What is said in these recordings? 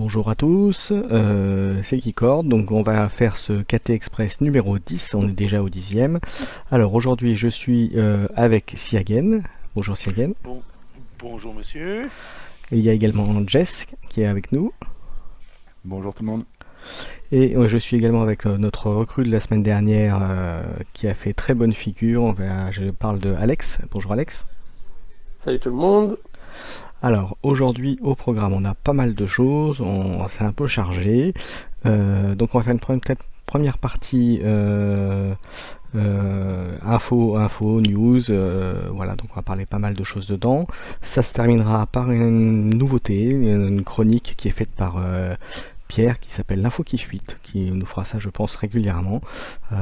Bonjour à tous, c'est Keycord, donc on va faire ce KT Express numéro 10, on est déjà au 10e. Alors aujourd'hui je suis avec Siagen. Bonjour Siagen. Bonjour monsieur. Il y a également Jess qui est avec nous. Bonjour tout le monde. Et je suis également avec notre recrue de la semaine dernière qui a fait très bonne figure. Je parle de Alex. Bonjour Alex. Salut tout le monde. Alors aujourd'hui au programme on a pas mal de choses, c'est un peu chargé, donc on va faire une première partie info, news, voilà, donc on va parler pas mal de choses dedans. Ça se terminera par une nouveauté, une chronique qui est faite par Pierre qui s'appelle l'info qui fuite, qui nous fera ça je pense régulièrement.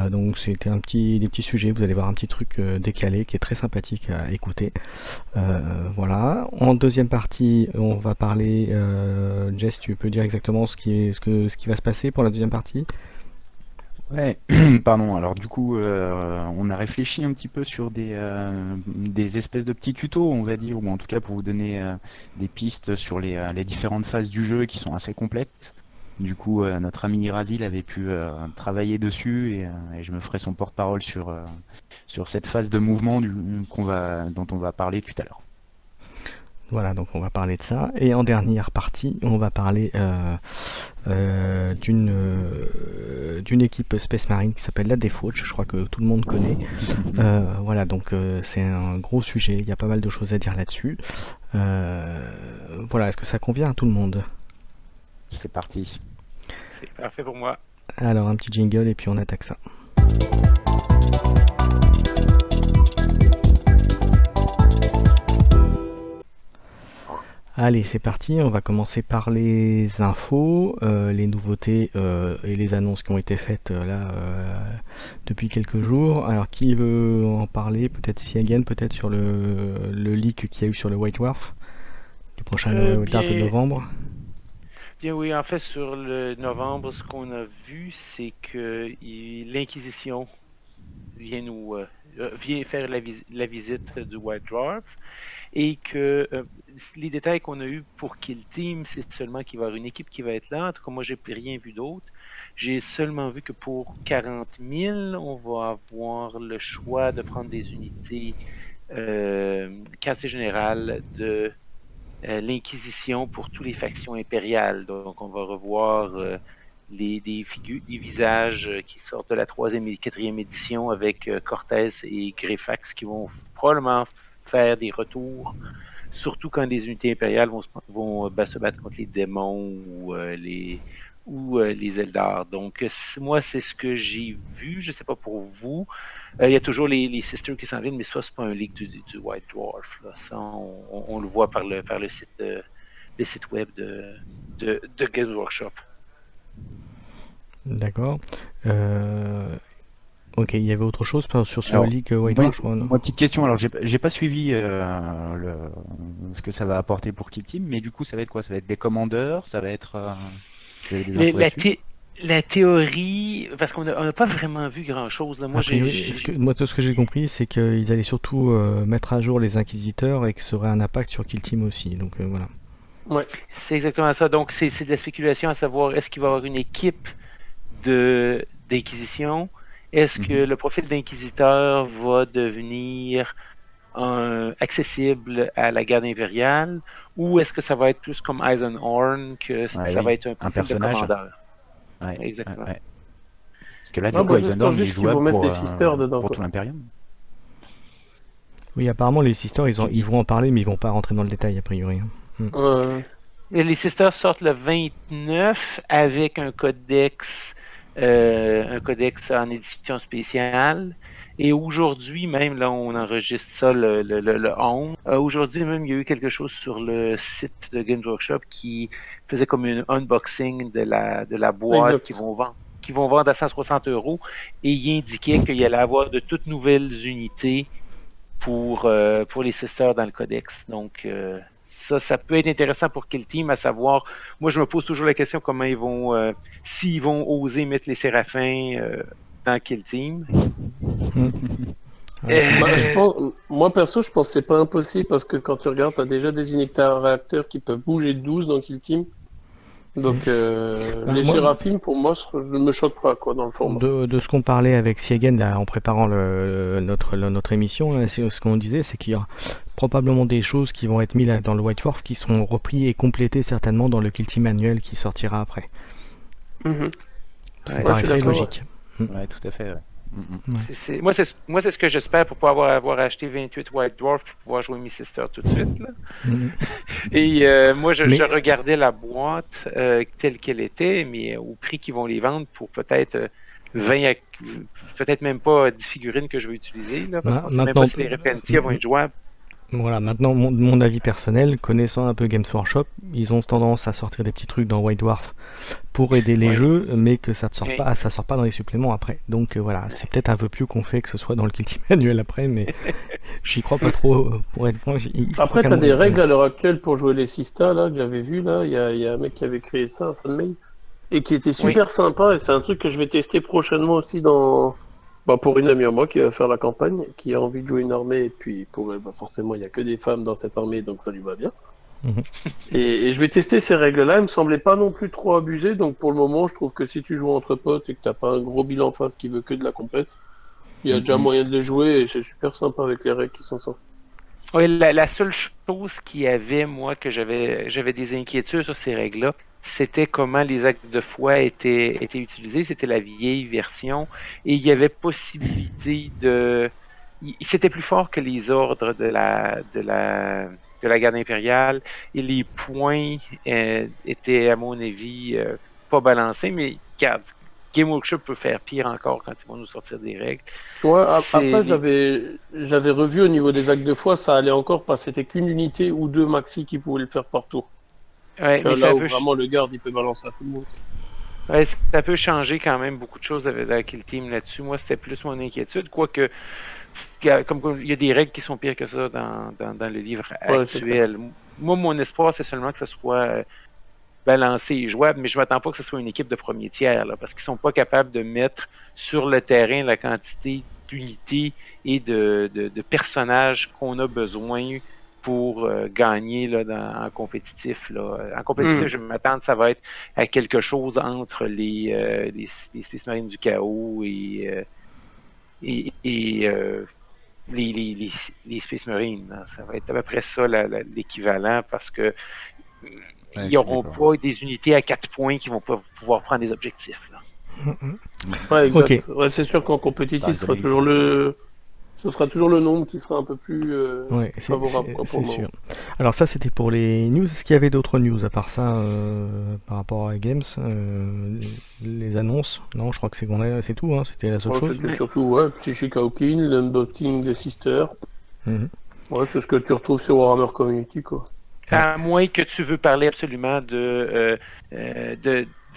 Donc c'était des petits sujets, vous allez voir un petit truc décalé qui est très sympathique à écouter. Voilà. En deuxième partie, on va parler. Jess, tu peux dire exactement ce qui va se passer pour la deuxième partie? Ouais, pardon. Alors du coup, on a réfléchi un petit peu sur des espèces de petits tutos, on va dire, ou en tout cas pour vous donner des pistes sur les différentes phases du jeu qui sont assez complexes. Du coup, notre ami Irazil avait pu travailler dessus et je me ferai son porte-parole sur cette phase de mouvement dont on va parler tout à l'heure. Voilà, donc on va parler de ça. Et en dernière partie, on va parler d'une équipe Space Marine qui s'appelle la Default, je crois que tout le monde connaît. Voilà, donc c'est un gros sujet, il y a pas mal de choses à dire là-dessus. Voilà, est-ce que ça convient à tout le monde? C'est parti. C'est parfait pour moi. Alors un petit jingle et puis on attaque ça. Allez, c'est parti, on va commencer par les infos, les nouveautés et les annonces qui ont été faites depuis quelques jours. Alors qui veut en parler? Peut-être Siagen, peut-être sur le leak qu'il y a eu sur le White Dwarf du prochain date de novembre. Bien oui, en fait sur le novembre, ce qu'on a vu, c'est que l'Inquisition vient faire la visite du White Dwarf. Et que les détails qu'on a eu pour Kill Team, c'est seulement qu'il va y avoir une équipe qui va être là. En tout cas, moi, j'ai rien vu d'autre. J'ai seulement vu que pour 40 000, on va avoir le choix de prendre des unités quartier général de l'Inquisition pour toutes les factions impériales. Donc, on va revoir des visages qui sortent de la 3e et 4e édition avec Cortés et Greyfax qui vont probablement faire des retours, surtout quand les unités impériales vont se battre contre les démons ou les Eldar. Donc, moi, c'est ce que j'ai vu. Je ne sais pas pour vous. Il y a toujours les Sisters qui s'en viennent, mais ça, c'est pas un leak du White Dwarf. Là. Ça, on le voit par le site web de Games Workshop. D'accord. Ok, il y avait autre chose sur ce leak White Dwarf? Moi, petite question, alors j'ai pas suivi ce que ça va apporter pour Kill Team, mais du coup ça va être quoi? Ça va être des commandeurs, ça va être la théorie, parce qu'on n'a pas vraiment vu grand-chose. Là. Moi, moi, tout ce que j'ai compris, c'est qu'ils allaient surtout mettre à jour les Inquisiteurs et que ça aurait un impact sur Kill Team aussi. Donc voilà. Ouais, c'est exactement ça. Donc c'est de la spéculation à savoir est-ce qu'il va y avoir une équipe d'inquisition? Est-ce que le profil d'inquisiteur va devenir accessible à la garde impériale? Ou est-ce que ça va être plus comme Eisenhorn, que ça va être un personnage de commandeur? Ouais, exactement. Ouais. Parce que là, du coup, Eisenhorn, il est jouable pour tout l'Imperium. Oui, apparemment, les Sisters, ils vont en parler, mais ils vont pas rentrer dans le détail, a priori. Les Sisters sortent le 29 avec un codex en édition spéciale. Et aujourd'hui, même, là, on enregistre ça le 11. Aujourd'hui, même, il y a eu quelque chose sur le site de Games Workshop qui faisait comme un unboxing de la boîte qu'ils vont vendre à 160 €. Et il indiquait qu'il y allait avoir de toutes nouvelles unités pour les Sisters dans le codex. Donc, ça peut être intéressant pour Kill Team, à savoir, moi je me pose toujours la question comment ils vont, s'ils vont oser mettre les Séraphins dans Kill Team. Moi perso, je pense que c'est pas impossible parce que quand tu regardes, tu as déjà des unités réacteurs qui peuvent bouger de 12 dans Kill Team. Donc, les moi- Seraphim, pour moi, ne me choquent pas, quoi, dans le format. De ce qu'on parlait avec Siegen là, en préparant notre émission, là, ce qu'on disait, c'est qu'il y aura probablement des choses qui vont être mises là, dans le White Dwarf qui seront repris et complétées certainement dans le Kill Team manuel qui sortira après. Mhm. Ça Ouais, me paraît je suis très d'accord, logique. Ouais, tout à fait. Ouais. Moi, c'est ce que j'espère pour pas avoir acheté 28 White Dwarf pour pouvoir jouer Miss Sister tout de suite. Là. Mm. Et moi, je Mais- regardais la boîte telle qu'elle était, mais au prix qu'ils vont les vendre pour peut-être 20 peut-être même pas 10 figurines que je vais utiliser, là, parce qu'on sait même pas si les Repentia vont être jouables. Voilà, maintenant mon avis personnel, connaissant un peu Games Workshop, ils ont tendance à sortir des petits trucs dans White Dwarf pour aider les Ouais. jeux, mais que ça ne Oui. sort pas dans les suppléments après. Donc voilà, c'est peut-être un peu plus qu'on fait que ce soit dans le Kill Team manuel après, mais j'y crois pas trop pour être franc. Après, t'as des règles à l'heure actuelle pour jouer les Sista, là, que j'avais vu, là. Il y a un mec qui avait créé ça, un fanmade, et qui était super sympa, et c'est un truc que je vais tester prochainement aussi pour une amie à moi qui va faire la campagne, qui a envie de jouer une armée, et puis pour elle, forcément, il y a que des femmes dans cette armée, donc ça lui va bien. Mhm. Et je vais tester ces règles-là, elles me semblaient pas non plus trop abusées, donc pour le moment, je trouve que si tu joues entre potes et que t'as pas un gros bilan face qui veut que de la compète, il y a déjà moyen de les jouer, et c'est super sympa avec les règles qui sont sorties. Oui, la seule chose qu'il y avait, moi, que j'avais des inquiétudes sur ces règles-là, c'était comment les actes de foi étaient utilisés. C'était la vieille version. Et il y avait possibilité C'était plus fort que les ordres de la garde impériale. Et les points étaient, à mon avis, pas balancés. Mais regarde, Game Workshop peut faire pire encore quand ils vont nous sortir des règles. Ouais, C'est après, des- j'avais revu au niveau des actes de foi, ça allait encore parce que c'était qu'une unité ou deux maxi qui pouvaient le faire par tour. Ouais, mais Là ça où peut, vraiment le garde, il peut balancer à tout le monde. ouais, ça peut changer quand même beaucoup de choses avec le team là-dessus. Moi, c'était plus mon inquiétude. Quoique, comme il y a des règles qui sont pires que ça dans le livre Ouais, c'est actuel. Moi, mon espoir, c'est seulement que ce soit balancé et jouable, mais je ne m'attends pas que ce soit une équipe de premier tiers, là, parce qu'ils ne sont pas capables de mettre sur le terrain la quantité d'unités et de personnages qu'on a besoin pour gagner là, en compétitif. Là. En compétitif, je m'attends que ça va être à quelque chose entre les Space Marines du chaos et les Space Marines. Là. Ça va être à peu près ça l'équivalent parce que ils n'auront pas des unités à 4 points qui vont pas pouvoir prendre des objectifs. Là. Ouais, exact. Ok. Ouais, c'est sûr qu'en compétitif, Ça ce sera arrive toujours ce sera toujours le nombre qui sera un peu plus Ouais, favorable. Quoi, pour c'est le moment. sûr. Alors ça c'était pour les news. Est-ce qu'il y avait d'autres news à part ça par rapport à Games les annonces? Non, je crois que c'est tout. Hein. C'était la seule Ouais, chose. c'était surtout Psychic Hawking, l'unboxing des Sisters. Mhm. Ouais, c'est ce que tu retrouves sur Warhammer Community, quoi. À moins que tu veux parler absolument de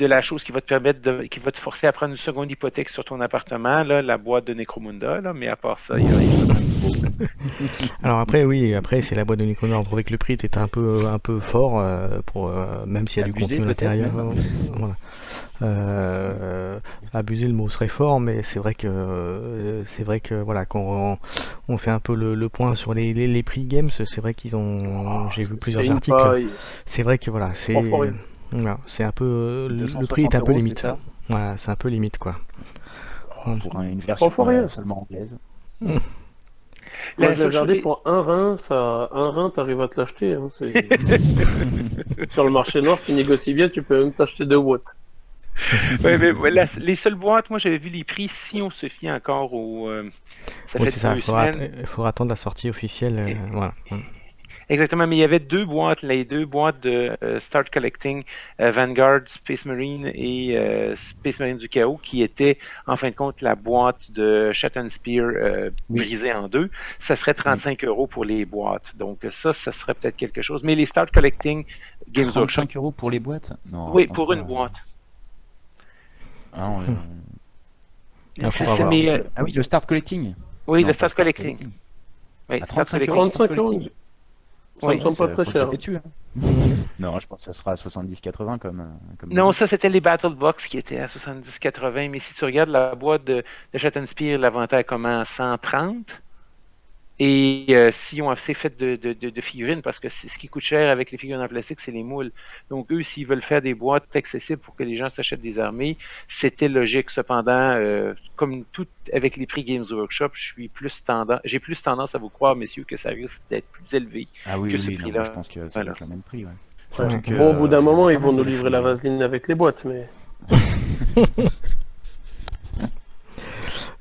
la chose qui va te permettre qui va te forcer à prendre une seconde hypothèque sur ton appartement, là, la boîte de Necromunda, là, mais à part ça, il y a rien de nouveau. Alors après c'est la boîte de Necromunda. On trouvait que le prix était un peu fort pour même s'il y a Abusé, du contenu à l'intérieur. peut-être, Voilà. Abuser, le mot serait fort, mais c'est vrai que voilà, quand on fait un peu le point sur les prix Games, c'est vrai qu'ils ont, j'ai vu plusieurs C'est une articles. paille. C'est vrai que voilà, c'est Enfoiré. voilà, c'est un peu le 260 prix est un peu €, limite. c'est ça Voilà, c'est un peu limite quoi. Pour une version Enfoiré. seulement anglaise. Moi, La j'ai seule regardé chose- pour un rein, t'arrives à te l'acheter. Hein, sur le marché noir, si tu négocies bien, tu peux même t'acheter 2 watts. Ouais, mais les seules boîtes, moi j'avais vu les prix si on se fie encore au. Ça Oui, fait c'est ça. 2 semaines. Il faudra attendre la sortie officielle. Voilà. Exactement, mais il y avait deux boîtes, les deux boîtes de Start Collecting, Vanguard, Space Marine et Space Marine du Chaos, qui étaient en fin de compte la boîte de Shattered Spear brisée en deux. Ça serait 35 € pour les boîtes. Donc ça serait peut-être quelque chose. Mais les Start Collecting, Games Workshop. 35 € pour les boîtes? Non, Oui, je pense pour pas. une boîte. Ah, non, Il faudra voir. Mais, ah oui, le Start Collecting. oui, Non, le pas Start Collecting. Oui, À Start 35 Collecting. €, 35 Start Collecting. €. Ça Oui. me semble pas très Faut cher. taper dessus, hein. Non, je pense que ça sera à 70-80 comme Non, musique. ça c'était les Battle Box qui étaient à 70-80, mais si tu regardes la boîte de Shattered Spear, l'inventaire commence à 130. Et Et s'ils ont assez fait de figurines, parce que ce qui coûte cher avec les figurines en plastique, c'est les moules. Donc eux, s'ils veulent faire des boîtes accessibles pour que les gens s'achètent des armées, c'était logique. Cependant, comme tout avec les prix Games Workshop, j'ai plus tendance à vous croire, messieurs, que ça risque d'être plus élevé Ah oui, que ce oui, non, prix-là. moi, je pense que ça Voilà. va être le même prix. Ouais. Ouais. Surtout que, Bon, au bout d'un moment, il y ils a pas vont mal nous de livrer la figurines. vaseline avec les boîtes, mais...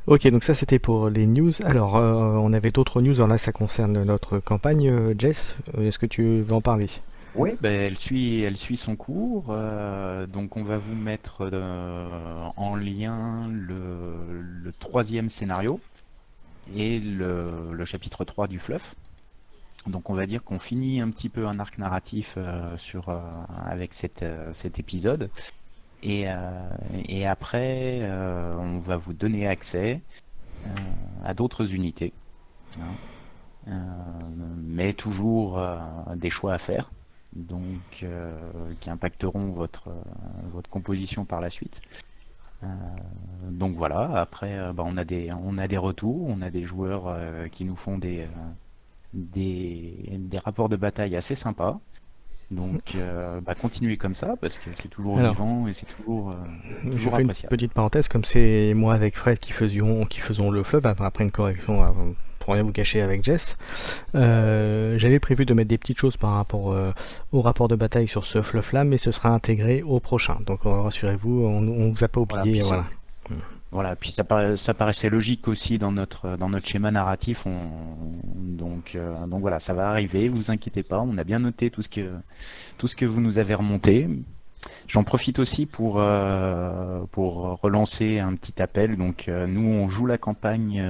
Ok, donc ça c'était pour les news. Alors, on avait d'autres news. Alors là, ça concerne notre campagne. Jess, est-ce que tu veux en parler? Oui, ben, elle suit son cours. Donc on va vous mettre en lien le troisième scénario et le chapitre 3 du fluff. Donc on va dire qu'on finit un petit peu un arc narratif avec cet épisode. Et après, on va vous donner accès à d'autres unités. Hein. Mais toujours des choix à faire. Donc qui impacteront votre composition par la suite. Donc voilà, après on a des retours, on a des joueurs qui nous font des rapports de bataille assez sympas. Donc continuez comme ça parce que c'est toujours Alors, vivant et c'est toujours Je toujours fais une appréciable. petite parenthèse, comme c'est moi avec Fred qui faisons le fleuve, après une correction, pour rien vous cacher avec Jess. J'avais prévu de mettre des petites choses par rapport au rapport de bataille sur ce fluff là, mais ce sera intégré au prochain. Donc rassurez-vous, on vous a pas Voilà, oublié. puis Voilà. Voilà, puis ça paraissait logique aussi dans notre schéma narratif. Donc voilà, ça va arriver, vous inquiétez pas, on a bien noté tout ce que vous nous avez remonté. J'en profite aussi pour relancer un petit appel. Donc nous, on joue la campagne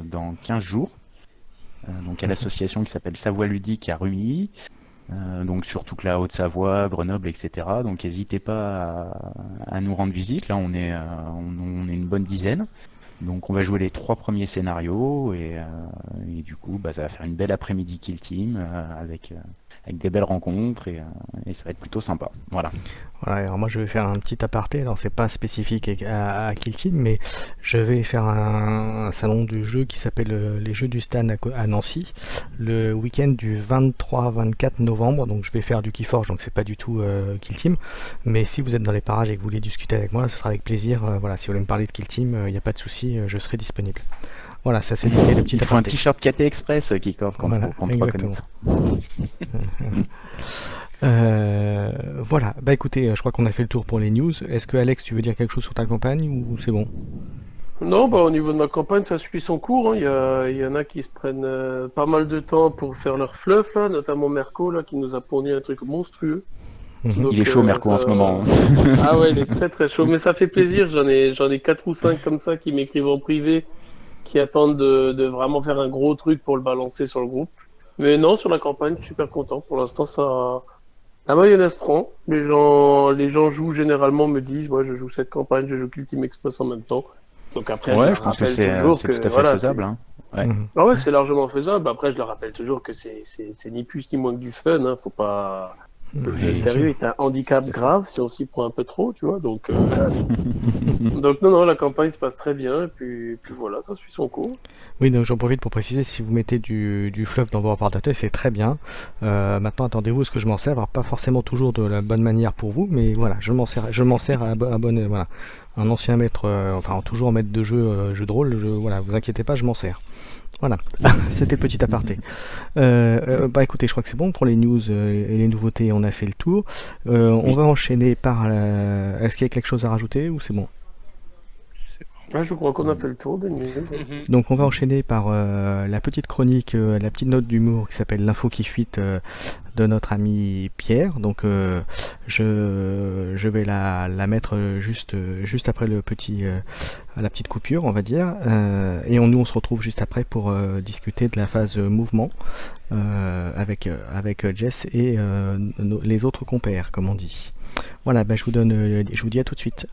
dans 15 jours. Donc à l'association qui s'appelle Savoie Ludique à Rumi. Donc sur toute la Haute-Savoie, Grenoble, etc. Donc n'hésitez pas à nous rendre visite. Là, on est une bonne dizaine. Donc on va jouer les 3 premiers scénarios et du coup, ça va faire une belle après-midi Kill Team avec des belles rencontres et ça va être plutôt sympa. Voilà. Voilà, alors moi je vais faire un petit aparté, alors c'est pas spécifique à Kill Team, mais je vais faire un salon du jeu qui s'appelle les Jeux du Stan à Nancy, le week-end du 23-24 novembre, donc je vais faire du Keyforge, donc c'est pas du tout Kill Team, mais si vous êtes dans les parages et que vous voulez discuter avec moi, ce sera avec plaisir, voilà, si vous voulez me parler de Kill Team, il n'y a pas de souci, je serai disponible. Voilà, ça c'était le petit Il faut un aparté. t-shirt KT Express qui quand Voilà, on te exactement. reconnaisse. Voilà, bah écoutez, je crois qu'on a fait le tour pour les news. Est-ce que Alex, tu veux dire quelque chose sur ta campagne ou c'est bon? Non, au niveau de ma campagne, ça suit son cours. Hein. Il y en a qui se prennent pas mal de temps pour faire leur fluff, là, notamment Merco, là, qui nous a fourni un truc monstrueux. Donc, Il est chaud, Merco, en ce moment. Ah ouais, il est très très chaud, mais ça fait plaisir. J'en ai 4 ou 5 comme ça qui m'écrivent en privé, qui attendent de vraiment faire un gros truc pour le balancer sur le groupe. Mais non, sur la campagne, je suis super content. Pour l'instant, la mayonnaise prend. Les gens jouent généralement, me disent, moi je joue cette campagne, je joue Kill Team Express en même temps. Donc après, Ouais, je je pense que rappelle c'est toujours tout à fait voilà, faisable. Hein. Ouais. Ah ouais, c'est largement faisable. Après, je leur rappelle toujours que c'est ni plus ni moins que du fun. Hein. Faut pas. Le sérieux est un handicap grave si on s'y prend un peu trop, tu vois. Donc non, la campagne se passe très bien. Et puis voilà, ça suit son cours. Oui, donc j'en profite pour préciser, si vous mettez du fluff dans vos rapports de c'est très bien. Maintenant, attendez-vous à ce que je m'en sers. Alors, pas forcément toujours de la bonne manière pour vous, mais voilà, je m'en sers à bonne. Voilà. Un ancien maître, toujours maître de jeu de rôle, voilà, vous inquiétez pas, je m'en sers. Voilà, c'était le petit aparté. Écoutez, je crois que c'est bon pour les news et les nouveautés, on a fait le tour. On va enchaîner par Est-ce qu'il y a quelque chose à rajouter ou c'est bon? Ah, je crois qu'on a fait le tour des news. Donc on va enchaîner par la petite chronique, la petite note d'humour qui s'appelle l'info qui fuite de notre ami Pierre. Donc je vais la mettre juste après la petite coupure, on va dire. Et nous on se retrouve juste après pour discuter de la phase mouvement avec Jess et les autres compères, comme on dit. Voilà, je vous dis à tout de suite.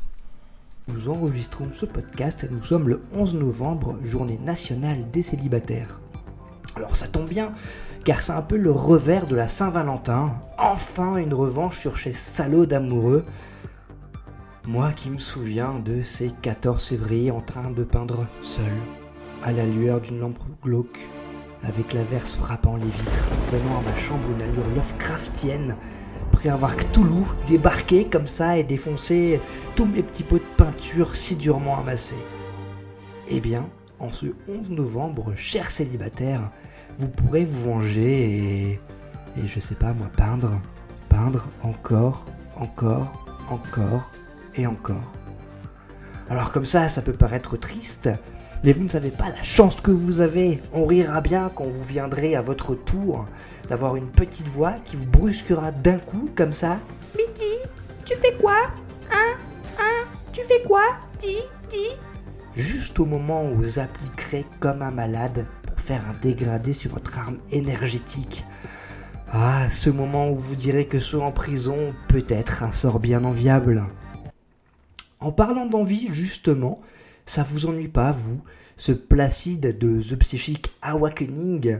Nous enregistrons ce podcast et nous sommes le 11 novembre, journée nationale des célibataires. Alors ça tombe bien, car c'est un peu le revers de la Saint-Valentin. Enfin une revanche sur ces salauds d'amoureux. Moi qui me souviens de ces 14 février en train de peindre seul, à la lueur d'une lampe glauque, avec l'averse frappant les vitres, donnant à ma chambre une allure Lovecraftienne, après avoir Cthulhu débarqué comme ça et défoncé tous mes petits pots de peinture si durement amassés. Eh bien, en ce 11 novembre, chers célibataires, vous pourrez vous venger et je sais pas moi, peindre encore et encore. Alors comme ça peut paraître triste, mais vous ne savez pas la chance que vous avez. On rira bien quand vous viendrez à votre tour d'avoir une petite voix qui vous brusquera d'un coup comme ça. Midi, tu fais quoi? Tu fais quoi? Dis. Juste au moment où vous appliquerez comme un malade pour faire un dégradé sur votre arme énergétique. Ah, ce moment où vous direz que ceux en prison peut être un sort bien enviable. En parlant d'envie, justement, ça vous ennuie pas, vous, ce Placide de The Psychic Awakening,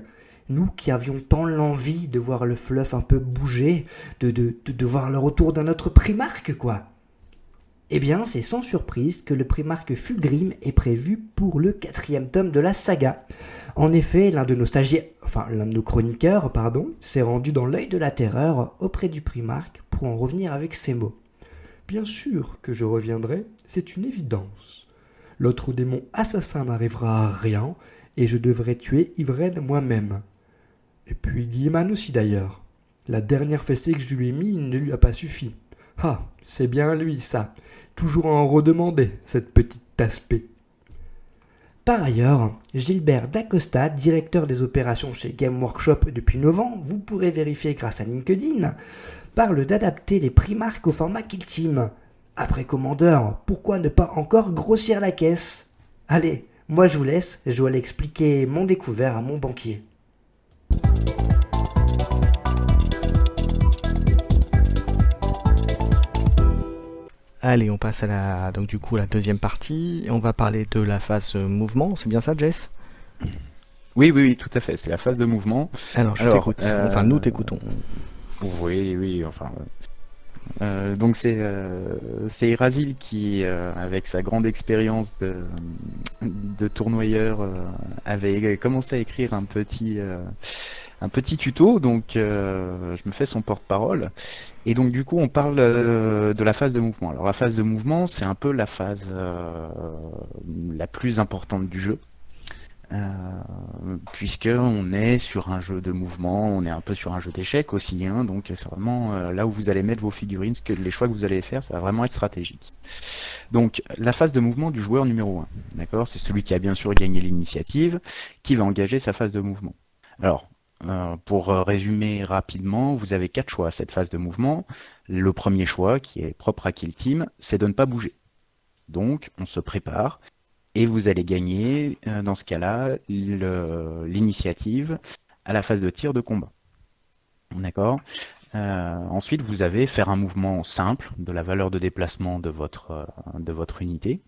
nous qui avions tant l'envie de voir le fluff un peu bouger, de voir le retour d'un autre Primarque, quoi. Eh bien, c'est sans surprise que le Primarque Fulgrim est prévu pour le 4e tome de la saga. En effet, l'un de nos chroniqueurs, s'est rendu dans l'œil de la terreur auprès du Primarque pour en revenir avec ces mots. Bien sûr que je reviendrai, c'est une évidence. L'autre démon assassin n'arrivera à rien, et je devrais tuer Ivren moi-même. Et puis Guilliman aussi d'ailleurs. La dernière fessée que je lui ai mise ne lui a pas suffi. Ah, c'est bien lui ça. Toujours à en redemander, cette petite tasse-paix. Par ailleurs, Gilbert Dacosta, directeur des opérations chez Game Workshop depuis 9 ans, vous pourrez vérifier grâce à LinkedIn, parle d'adapter les Primarques au format Kill Team. Après Commandeur, pourquoi ne pas encore grossir la caisse? Allez, moi je vous laisse, je dois aller expliquer mon découvert à mon banquier. Allez, on passe à la deuxième partie. On va parler de la phase mouvement, c'est bien ça, Jess? Oui, tout à fait, c'est la phase de mouvement. Alors, je t'écoute. Enfin, nous t'écoutons. Oui, enfin... donc c'est Irazil qui, avec sa grande expérience de tournoyeur, avait commencé à écrire un petit tuto, donc je me fais son porte-parole. Et donc du coup on parle de la phase de mouvement. Alors la phase de mouvement, c'est un peu la phase la plus importante du jeu. Puisque on est sur un jeu de mouvement, on est un peu sur un jeu d'échecs aussi, hein, donc c'est vraiment là où vous allez mettre vos figurines, les choix que vous allez faire, ça va vraiment être stratégique. Donc la phase de mouvement du joueur numéro 1, d'accord, c'est celui qui a bien sûr gagné l'initiative, qui va engager sa phase de mouvement. Alors, pour résumer rapidement, vous avez 4 choix à cette phase de mouvement. Le premier choix, qui est propre à Kill Team, c'est de ne pas bouger. Donc on se prépare. Et vous allez gagner, dans ce cas-là, l'initiative à la phase de tir de combat. D'accord ? Ensuite, vous avez faire un mouvement simple de la valeur de déplacement de votre unité,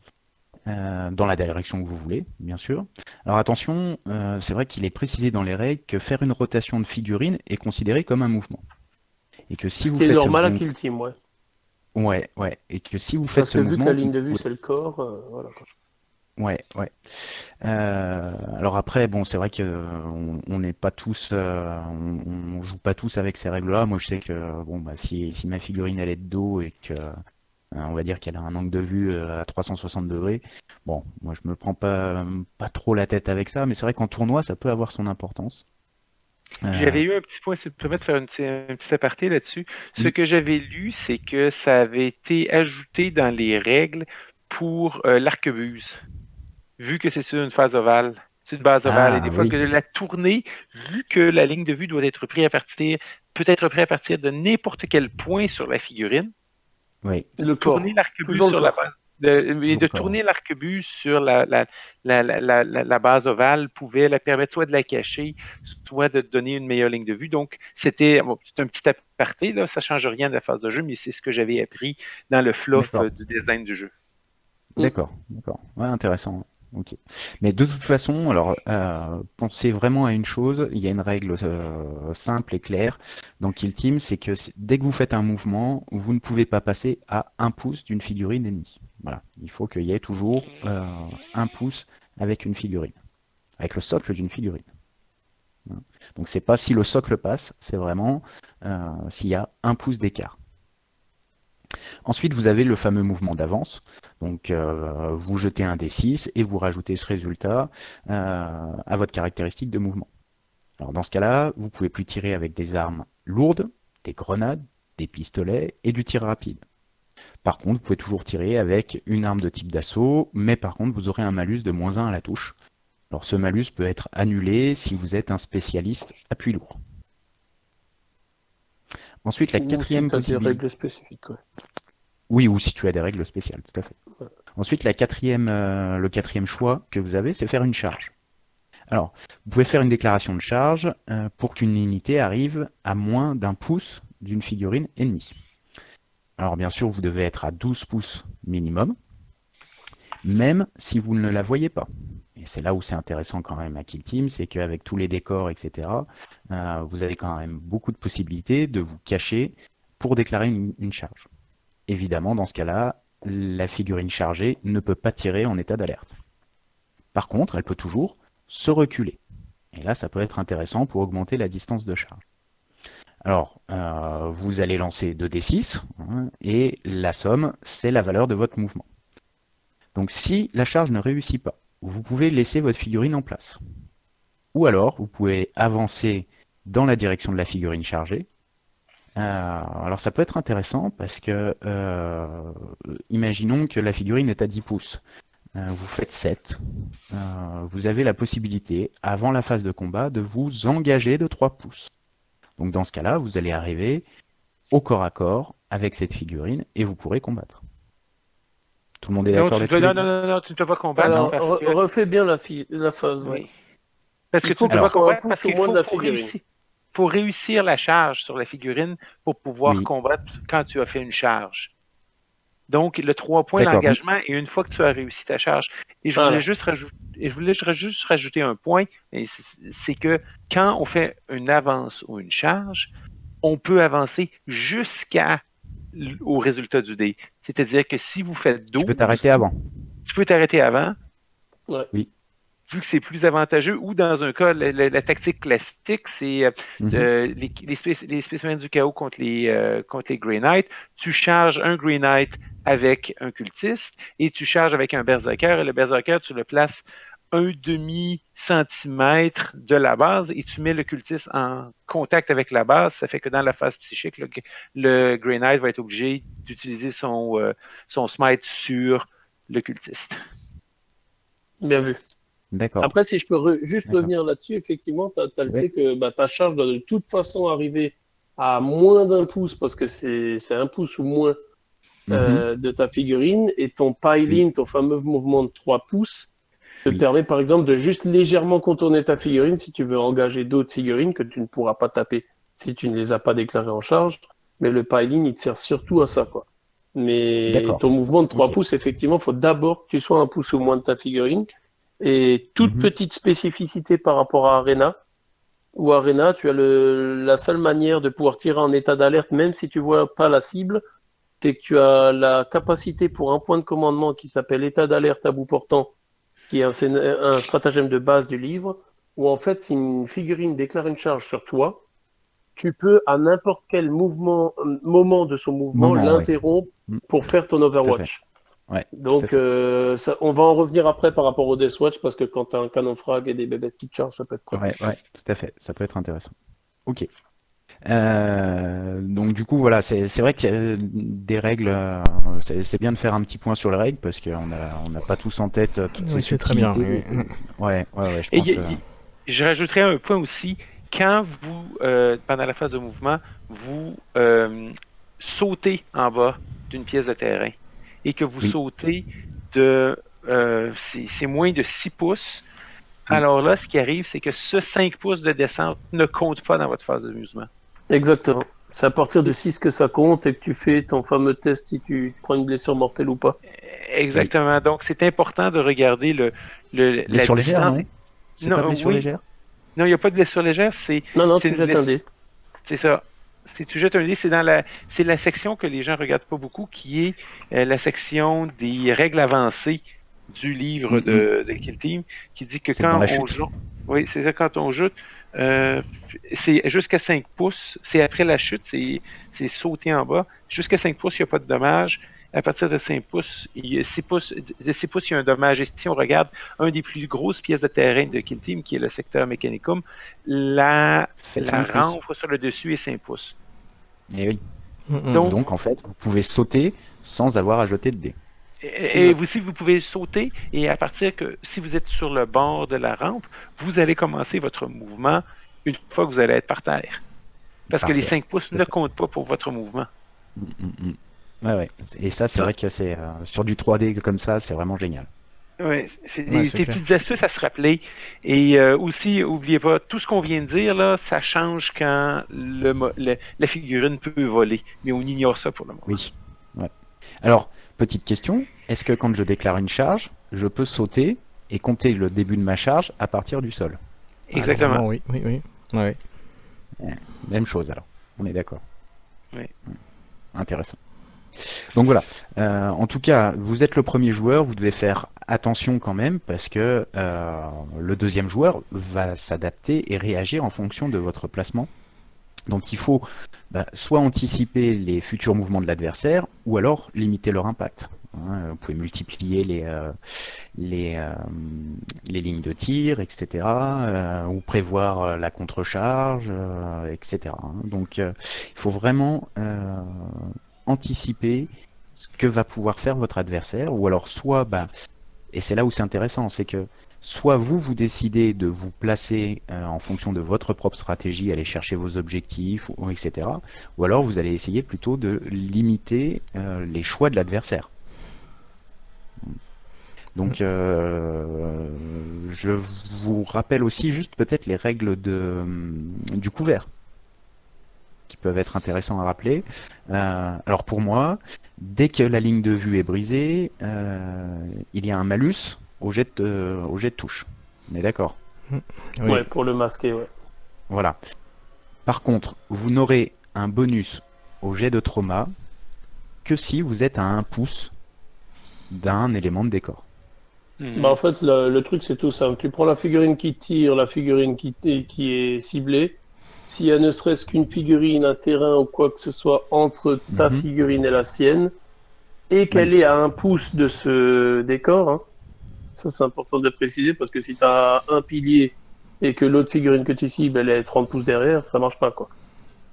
dans la direction que vous voulez, bien sûr. Alors attention, c'est vrai qu'il est précisé dans les règles que faire une rotation de figurine est considéré comme un mouvement. Et que si vous faites normal à Kill Team, ouais. Ouais. Et que si vous faites ce mouvement... Parce que vu que la ligne de vue, c'est le corps, voilà quoi. Ouais. Alors après, bon, c'est vrai que on n'est pas tous, on joue pas tous avec ces règles-là. Moi, je sais que bon, bah, si ma figurine elle est de dos et que on va dire qu'elle a un angle de vue à 360 degrés, bon, moi je me prends pas trop la tête avec ça, mais c'est vrai qu'en tournoi, ça peut avoir son importance. J'avais eu un petit point, si tu me permets de faire un petit aparté là-dessus. Ce que j'avais lu, c'est que ça avait été ajouté dans les règles pour l'arquebuse. Vu que c'est sur une phase ovale, c'est une base ovale, et des fois oui. que la tournée, vu que la ligne de vue doit être prise peut être prise à partir de n'importe quel point sur la figurine, Oui. Le corps. tourner l'arquebuse sur la base, de tourner l'arquebuse sur la base ovale pouvait la permettre soit de la cacher, soit de donner une meilleure ligne de vue. Donc, c'est un petit aparté, là, ça ne change rien de la phase de jeu, mais c'est ce que j'avais appris dans le fluff du design du jeu. D'accord. Ouais, intéressant. Ok. Mais de toute façon, alors pensez vraiment à une chose, il y a une règle simple et claire dans Kill Team, c'est que dès que vous faites un mouvement, vous ne pouvez pas passer à 1 pouce d'une figurine ennemie. Voilà. Il faut qu'il y ait toujours 1 pouce avec une figurine, avec le socle d'une figurine. Donc c'est pas si le socle passe, c'est vraiment s'il y a 1 pouce d'écart. Ensuite, vous avez le fameux mouvement d'avance. Donc, vous jetez un D6 et vous rajoutez ce résultat à votre caractéristique de mouvement. Alors, dans ce cas-là, vous pouvez plus tirer avec des armes lourdes, des grenades, des pistolets et du tir rapide. Par contre, vous pouvez toujours tirer avec une arme de type d'assaut, mais par contre, vous aurez un malus de -1 à la touche. Alors, ce malus peut être annulé si vous êtes un spécialiste appui lourd. Ensuite, la quatrième possibilité. Des règles spécifiques, ouais. Oui, ou si tu as des règles spéciales, tout à fait. Ensuite, le quatrième choix que vous avez, c'est faire une charge. Alors, vous pouvez faire une déclaration de charge pour qu'une unité arrive à moins d'1 pouce d'une figurine ennemie. Alors, bien sûr, vous devez être à 12 pouces minimum, même si vous ne la voyez pas. Et c'est là où c'est intéressant quand même à Kill Team, c'est qu'avec tous les décors, etc., vous avez quand même beaucoup de possibilités de vous cacher pour déclarer une charge. Évidemment, dans ce cas-là, la figurine chargée ne peut pas tirer en état d'alerte. Par contre, elle peut toujours se reculer. Et là, ça peut être intéressant pour augmenter la distance de charge. Alors, vous allez lancer 2d6, et la somme, c'est la valeur de votre mouvement. Donc si la charge ne réussit pas, vous pouvez laisser votre figurine en place. Ou alors, vous pouvez avancer dans la direction de la figurine chargée. Alors ça peut être intéressant parce que, imaginons que la figurine est à 10 pouces. Vous faites 7. Vous avez la possibilité, avant la phase de combat, de vous engager de 3 pouces. Donc dans ce cas-là, vous allez arriver au corps à corps avec cette figurine et vous pourrez combattre. Tout le monde est d'accord là-dessus? Non, tu ne peux pas combattre. Alors, parce que... refais bien la phase. Oui. Ouais. Parce que Il faut tu ne peux pas combattre parce au qu'il moins faut, de la pour figurine. réussir la charge sur la figurine pour pouvoir Oui. combattre quand tu as fait une charge. Donc, le 3 points D'accord. d'engagement est une fois que tu as réussi ta charge. Et je voulais juste rajouter un point, c'est que quand on fait une avance ou une charge, on peut avancer jusqu'au résultat du dé. C'est-à-dire que si vous faites 12... Tu peux t'arrêter avant. Tu peux t'arrêter avant. Ouais. Oui. Vu que c'est plus avantageux, ou dans un cas, la tactique classique, c'est les spécimens du chaos contre les Grey Knights. Tu charges un Grey Knight avec un cultiste, et tu charges avec un berserker, et le berserker, tu le places 1/2 centimètre de la base, et tu mets le cultiste en contact avec la base. Ça fait que dans la phase psychique, le Grey Knight va être obligé d'utiliser son smite sur le cultiste. Bien vu. D'accord. Après, si je peux juste revenir là-dessus, effectivement, tu as le fait que ta charge doit de toute façon arriver à moins d'1 pouce, parce que c'est 1 pouce ou moins de ta figurine, et ton pile-in, ton fameux mouvement de 3 pouces, te permet par exemple de juste légèrement contourner ta figurine si tu veux engager d'autres figurines que tu ne pourras pas taper si tu ne les as pas déclarées en charge. Mais le pile-in, il te sert surtout à ça, quoi. Mais ton mouvement de 3 pouces, effectivement, il faut d'abord que tu sois 1 pouce ou moins de ta figurine. Et toute petite spécificité par rapport à Arena, où Arena, tu as la seule manière de pouvoir tirer en état d'alerte, même si tu vois pas la cible, c'est que tu as la capacité pour un point de commandement qui s'appelle état d'alerte à bout portant, qui est un stratagème de base du livre, où en fait, si une figurine déclare une charge sur toi, tu peux à n'importe quel moment de son mouvement l'interrompre pour faire ton Overwatch. Ouais, donc, on va en revenir après par rapport au Deathwatch, parce que quand tu as un canon frag et des bébêtes qui te chargent, ça peut être pratique. Ouais, tout à fait. Ça peut être intéressant. Ok. Donc du coup, voilà, c'est vrai qu'il y a des règles. C'est bien de faire un petit point sur les règles, parce qu'on n'a pas tous en tête toutes ces subtilités. C'est très bien. Ouais, je pense. Je rajouterais un point aussi. Quand vous, pendant la phase de mouvement, vous sautez en bas d'une pièce de terrain, et que vous sautez c'est moins de 6 pouces, alors là, ce qui arrive, c'est que ce 5 pouces de descente ne compte pas dans votre phase de mouvement. Exactement. C'est à partir de 6 que ça compte, et que tu fais ton fameux test si tu prends une blessure mortelle ou pas. Exactement. Donc, c'est important de regarder blessure légère, non? C'est pas blessure légère? Non, il n'y a pas de blessure légère. Non, tu jettes un dé. C'est ça. Si tu jettes un dé, c'est la section que les gens ne regardent pas beaucoup, qui est la section des règles avancées du livre de Kill Team, qui dit que quand on joue, quand on jette C'est jusqu'à 5 pouces. C'est après la chute, c'est sauter en bas. Jusqu'à 5 pouces, il n'y a pas de dommage. À partir de 5 pouces, 6 pouces, il y a un dommage. Et si on regarde un des plus grosses pièces de terrain de Kill Team, qui est le secteur Mechanicum, la Fait 5 pouces. rampe sur le dessus est 5 pouces. Et oui. Donc, Donc en fait, vous pouvez sauter sans avoir à jeter de dés. et aussi, vous pouvez sauter, et à partir que si vous êtes sur le bord de la rampe, vous allez commencer votre mouvement une fois que vous allez être par terre. Parce Par que les terre. 5 pouces ne comptent pas pour votre mouvement. Ouais. Et ça, c'est vrai que c'est sur du 3D comme ça, c'est vraiment génial. Ouais, c'est Ouais, des c'est clair. petites astuces à se rappeler. Et aussi, n'oubliez pas, tout ce qu'on vient de dire, là, ça change quand la figurine peut voler. Mais on ignore ça pour le moment. Oui. Ouais. Alors, petite question, est-ce que quand je déclare une charge, je peux sauter et compter le début de ma charge à partir du sol? Exactement. Normalement, oui. Ouais. Même chose alors, on est d'accord. Oui. Intéressant. Donc voilà, en tout cas, vous êtes le premier joueur, vous devez faire attention quand même parce que le deuxième joueur va s'adapter et réagir en fonction de votre placement. Donc il faut soit anticiper les futurs mouvements de l'adversaire ou alors limiter leur impact. Vous pouvez multiplier les lignes de tir, etc. Ou prévoir la contre-charge, etc. Donc il faut vraiment anticiper ce que va pouvoir faire votre adversaire, ou alors soit, et c'est là où c'est intéressant, c'est que soit vous décidez de vous placer en fonction de votre propre stratégie, aller chercher vos objectifs, etc. Ou alors vous allez essayer plutôt de limiter les choix de l'adversaire. Donc je vous rappelle aussi juste peut-être les règles du couvert, qui peuvent être intéressants à rappeler. Alors pour moi, dès que la ligne de vue est brisée, il y a un malus au jet de touche. On est d'accord? Oui. Ouais, pour le masquer, ouais. Voilà. Par contre, vous n'aurez un bonus au jet de trauma que si vous êtes à 1 pouce d'un élément de décor. Bah, en fait, le truc, c'est tout simple. Tu prends la figurine qui tire, la figurine qui est ciblée. S'il y a ne serait-ce qu'une figurine, un terrain ou quoi que ce soit entre ta figurine et la sienne, et qu'elle est à 1 pouce de ce décor, hein, ça c'est important de préciser, parce que si tu as un pilier et que l'autre figurine que tu cibles, elle est 30 pouces derrière, ça marche pas, quoi.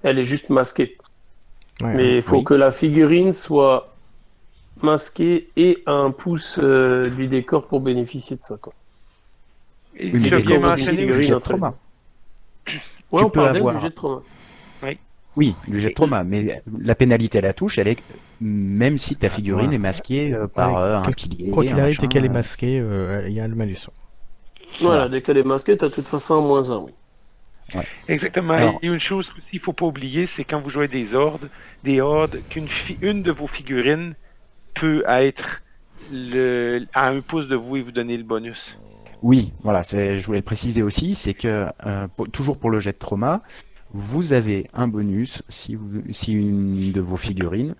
Elle est juste masquée. Ouais, Mais il faut que la figurine soit masquée et à 1 pouce du décor pour bénéficier de ça, quoi. Et Oui, mais tu as il y bien a aussi mentionné du figurine jet de entre- trauma. Ouais, Tu on peux parle avoir- du jet de trauma. Oui, du jet de trauma, mais la pénalité à la touche, elle est même si ta figurine ouais. est masquée par Ouais, un pilier. Quoi qu'il un arrive, dès machin, qu'elle est masquée, il y a le malus. Voilà, dès qu'elle est masquée, t'as de toute façon un -1, oui. exactement. Alors- Et une chose aussi, il ne faut pas oublier, c'est quand vous jouez des hordes, une de vos figurines peut être à 1 pouce de vous et vous donner le bonus. Oui, voilà, je voulais le préciser aussi, c'est que toujours pour le jet de trauma, vous avez un bonus si une de vos figurines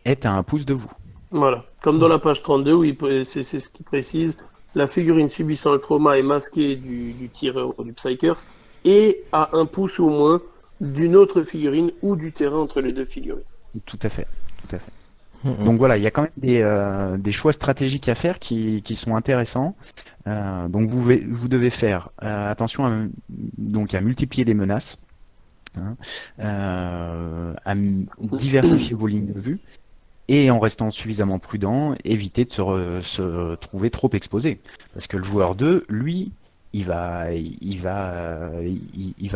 est à 1 pouce de vous. Voilà. Comme dans la page 32, où c'est ce qui précise, la figurine subissant le trauma est masquée du tireur ou du psykerst et à 1 pouce au moins d'une autre figurine ou du terrain entre les deux figurines. Tout à fait, tout à fait. Donc voilà, il y a quand même des choix stratégiques à faire qui sont intéressants. Donc vous devez faire attention à multiplier les menaces, hein, à diversifier vos lignes de vue, et en restant suffisamment prudent, éviter de se trouver trop exposé. Parce que le joueur 2, lui, il va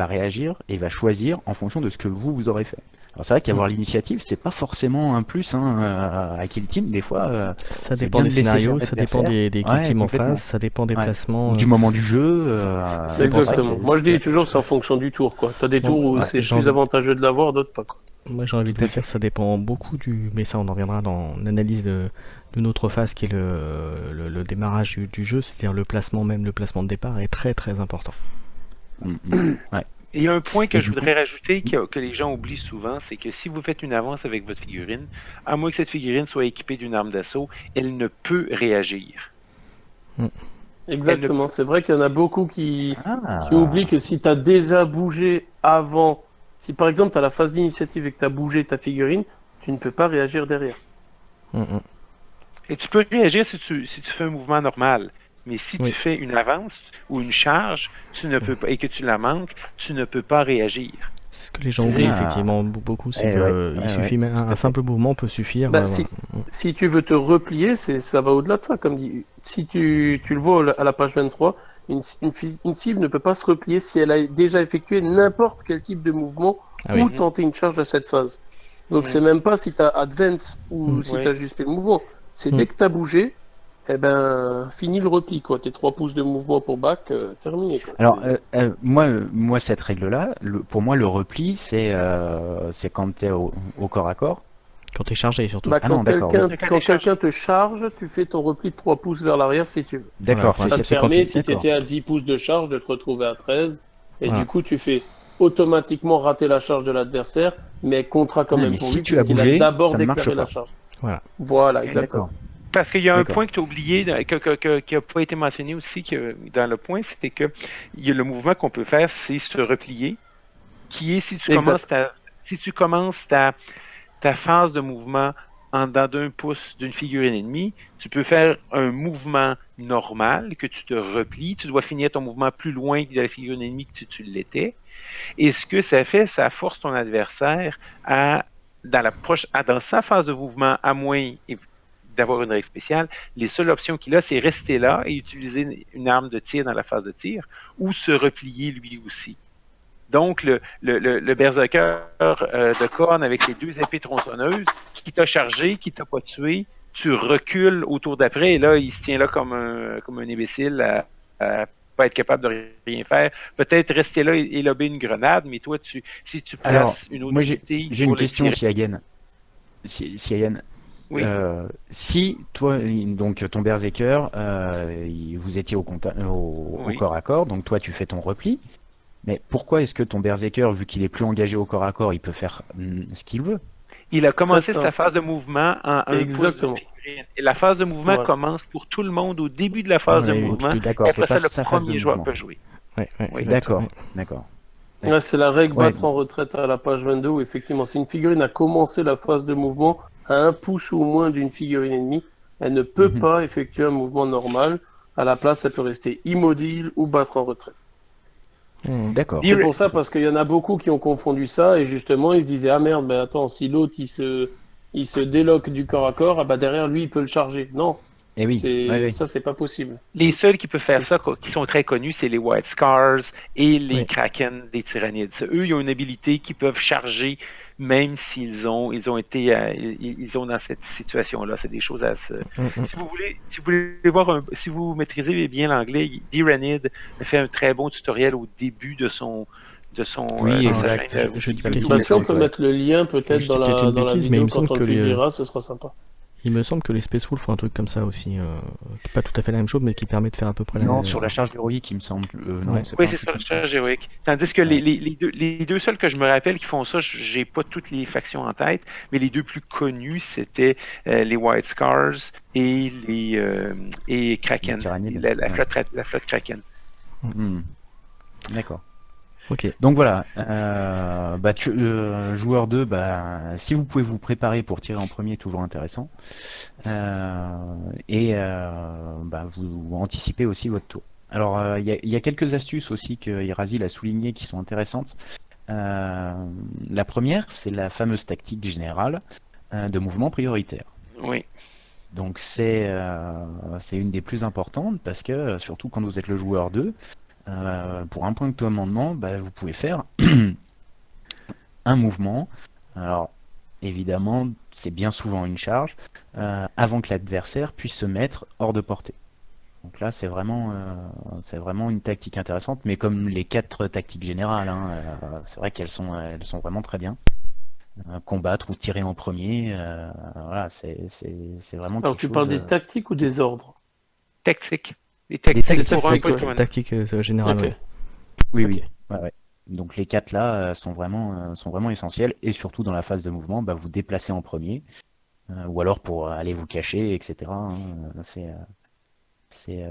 réagir et il va choisir en fonction de ce que vous aurez fait. Alors c'est vrai qu'avoir l'initiative, c'est pas forcément un plus à Kill Team. Des fois, Ça c'est dépend bien des de laisser scénarios, faire ça dépend l'adversaire. des Ouais, teams en complètement. face, ça dépend des Ouais. placements. Du moment du jeu. C'est pour ça que exactement. Moi je dis toujours, c'est en fonction du tour, quoi. T'as des Bon, tours où ouais, c'est j'ai plus envie- avantageux de l'avoir, d'autres pas, quoi. Moi j'ai envie de le dire, ça dépend beaucoup mais ça on en reviendra dans l'analyse d'une autre phase qui est le démarrage du jeu, c'est-à-dire le placement de départ est très très important. Ouais. Et il y a un point que Et je du voudrais rajouter que les gens oublient souvent, c'est que si vous faites une avance avec votre figurine, à moins que cette figurine soit équipée d'une arme d'assaut, elle ne peut réagir. Exactement. C'est vrai qu'il y en a beaucoup qui Ah, oublient que si tu as déjà bougé avant, si par exemple tu as la phase d'initiative et que tu as bougé ta figurine, tu ne peux pas réagir derrière. Et tu peux réagir si tu fais un mouvement normal. Mais si Oui. tu fais une avance ou une charge, tu ne peux pas, et que tu la manques, tu ne peux pas réagir. Ce que les gens oublient Ah. effectivement beaucoup, c'est Eh que ouais, il ouais, suffit ouais, même tout à un fait. simple mouvement peut suffire. Bah, voilà. si tu veux te replier, ça va au-delà de ça. Comme dit, si tu le vois à la page 23, une cible ne peut pas se replier si elle a déjà effectué n'importe quel type de mouvement Ah oui. ou tenté une charge à cette phase. Donc Mm. c'est même pas si tu as advance ou Mm. si Ouais. tu as juste fait le mouvement. C'est Mm. dès que tu as bougé, eh ben, fini le repli, quoi. Tes 3 pouces de mouvement pour back, terminé, quoi. Alors, C'est- moi, cette règle-là, pour moi, le repli, c'est quand tu es au corps à corps. Quand t'es chargé surtout. Bah, Ah non, d'accord, oui. quand quelqu'un te charge, tu fais ton repli de 3 pouces vers l'arrière si tu veux. D'accord, Voilà, Ça te c'est quand permet, tu... si tu D'accord. étais à 10 pouces de charge, de te retrouver à 13. Et Voilà. du coup, tu fais automatiquement rater la charge de l'adversaire, mais comptera quand Ah, même mais pour si lui, tu as puisqu'il a bougé, d'abord ça ne marche déclaré la pas. charge. Voilà. Voilà, exactement. D'accord. Parce qu'il y a un D'accord. point que tu as oublié, qui n'a pas été mentionné aussi dans le point, c'est que il y a le mouvement qu'on peut faire, c'est se replier, qui est si tu Exact. commences ta phase de mouvement en dedans d'un pouce d'une figurine ennemie, tu peux faire un mouvement normal, que tu te replies, tu dois finir ton mouvement plus loin de la figurine ennemie que tu l'étais. Et ce que ça fait, ça force ton adversaire dans sa phase de mouvement, à moins d'avoir une règle spéciale, les seules options qu'il a, c'est rester là et utiliser une arme de tir dans la phase de tir ou se replier lui aussi. Donc, le berserker de Korn avec ses 2 épées tronçonneuses, qui t'a chargé, qui t'a pas tué, tu recules au tour d'après et là, il se tient là comme un imbécile à pas être capable de rien faire. Peut-être rester là et lober une grenade, mais toi, si tu Alors, places une autre moi, unité j'ai pour une le question, tirer, Siagen. Siagen, oui, si toi, donc ton berserker, vous étiez au Oui. corps à corps, donc toi tu fais ton repli, mais pourquoi est-ce que ton berserker, vu qu'il est plus engagé au corps à corps, il peut faire ce qu'il veut? il a commencé Très sa simple. phase de mouvement en un pouce de Exactement. figurine. Et la phase de mouvement Voilà. commence pour tout le monde au début de la phase de Voilà, mouvement. D'accord, Et c'est après pas ça, sa le phase de premier joueur mouvement. peut jouer. Ouais, Oui. exact, D'accord, ouais. d'accord. Ouais, c'est la règle Ouais. battre en retraite à la page 22 où effectivement, si une figurine a commencé la phase de mouvement à 1 pouce ou moins d'une figurine ennemie, elle ne peut Mhm. pas effectuer un mouvement normal. À la place, elle peut rester immobile ou battre en retraite. D'accord. C'est pour ça, parce qu'il y en a beaucoup qui ont confondu ça et justement, ils se disaient, ah merde, ben attends, si l'autre il se déloque du corps à corps, ah bah derrière lui, il peut le charger. Non, Eh oui, ouais, ouais. ça, c'est pas possible. Les seuls qui peuvent faire ça, qui sont très connus, c'est les White Scars et les Oui. Kraken des Tyrannides. Eux, ils ont une habilité qui peuvent charger même s'ils ont été ils ont dans cette situation-là. C'est des choses à se... Si vous voulez voir si vous maîtrisez bien l'anglais, Tyranid fait un très bon tutoriel au début de son Oui, sa exact. chaîne. Je dis Ça me peut-être dit Bah, une quelque si on chose, peut ouais. mettre le lien peut-être Je dans dis peut-être une la bêtise, mais il vidéo me semble quand on que le les- publiera, ce sera sympa. Il me semble que les Space Wolf font un truc comme ça aussi, qui est pas tout à fait la même chose, mais qui permet de faire à peu près la Non, même. sur la charge héroïque, il me semble. Non, Ouais. c'est pas Oui, un c'est truc ça, comme le ça. charge héroïque. Tandis que Ouais. les deux seuls que je me rappelle qui font ça, j'ai pas toutes les factions en tête, mais les deux plus connus, c'était les White Scars et et Kraken. Les Tyrannides, La ouais. flotte Kraken. Hmm. D'accord. Ok. Donc voilà, joueur 2, si vous pouvez vous préparer pour tirer en premier, toujours intéressant. Vous anticipez aussi votre tour. Alors, il y a quelques astuces aussi que Irazil a soulignées qui sont intéressantes. La première, c'est la fameuse tactique générale de mouvement prioritaire. Oui. Donc c'est une des plus importantes parce que, surtout quand vous êtes le joueur 2, pour un point de commandement, vous pouvez faire un mouvement. Alors, évidemment, c'est bien souvent une charge, avant que l'adversaire puisse se mettre hors de portée. Donc là, c'est vraiment une tactique intéressante, mais comme les 4 tactiques générales, c'est vrai qu'elles sont vraiment très bien. Combattre ou tirer en premier, voilà, c'est vraiment Alors, quelque tu chose. parles des tactiques ou des ordres? Tactique. Des tactiques, pour un ouais. point de commandement. Tactique générale, Ok. ouais. Oui, Ok. oui. Ouais. Donc les 4 là sont vraiment essentiels, et surtout dans la phase de mouvement, vous déplacez en premier, ou alors pour aller vous cacher, etc. C'est C'est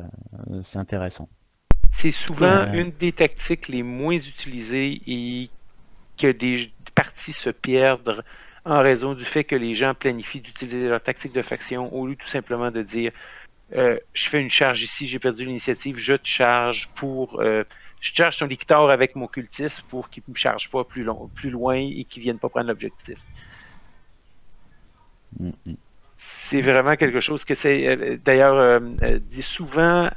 intéressant. C'est souvent Ouais. une des tactiques les moins utilisées et que des parties se perdent en raison du fait que les gens planifient d'utiliser leur tactique de faction au lieu tout simplement de dire je fais une charge ici, j'ai perdu l'initiative, je te charge je charge ton licteur avec mon cultiste pour qu'il ne me charge pas plus loin et qu'il ne vienne pas prendre l'objectif. C'est vraiment quelque chose que c'est. D'ailleurs, souvent,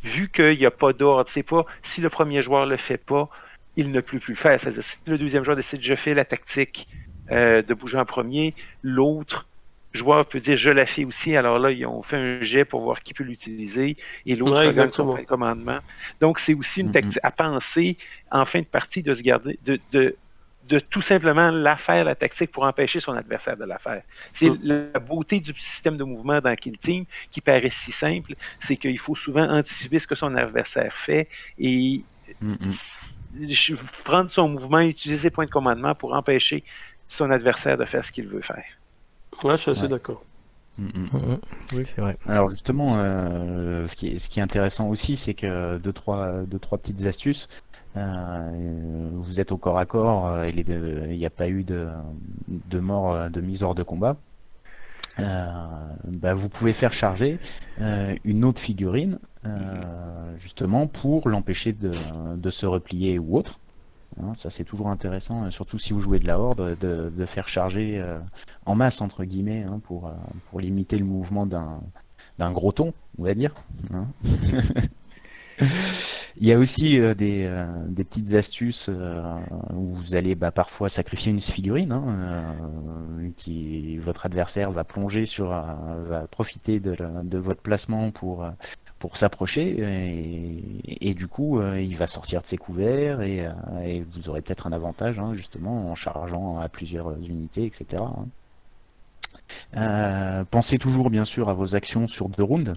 vu qu'il n'y a pas d'ordre, c'est pas si le premier joueur le fait pas, il ne peut plus le faire. C'est-à-dire, si le deuxième joueur décide je fais la tactique de bouger en premier, l'autre joueur peut dire je la fais aussi. Alors là, ils ont fait un jet pour voir qui peut l'utiliser et l'autre regagne son point de commandement. Donc, c'est aussi une tactique à penser en fin de partie de se garder, de tout simplement la faire, la tactique, pour empêcher son adversaire de la faire. C'est la beauté du système de mouvement dans Kill Team qui paraît si simple, c'est qu'il faut souvent anticiper ce que son adversaire fait et prendre son mouvement et utiliser ses points de commandement pour empêcher son adversaire de faire ce qu'il veut faire. Ouais, je suis assez d'accord. Oui, c'est vrai. Alors justement, ce qui est intéressant aussi, c'est que deux, trois petites astuces. Vous êtes au corps à corps, il n'y a pas eu de mort, de mise hors de combat. Vous pouvez faire charger une autre figurine justement pour l'empêcher de se replier ou autre. Hein, ça c'est toujours intéressant, surtout si vous jouez de la horde, de faire charger en masse entre guillemets pour limiter le mouvement d'un gros ton, on va dire. Hein. Il y a aussi des petites astuces où vous allez parfois sacrifier une figurine, votre adversaire va plonger va profiter de votre placement pour s'approcher et du coup il va sortir de ses couverts et vous aurez peut-être un avantage justement en chargeant à plusieurs unités, etc. Pensez toujours bien sûr à vos actions sur 2 rounds.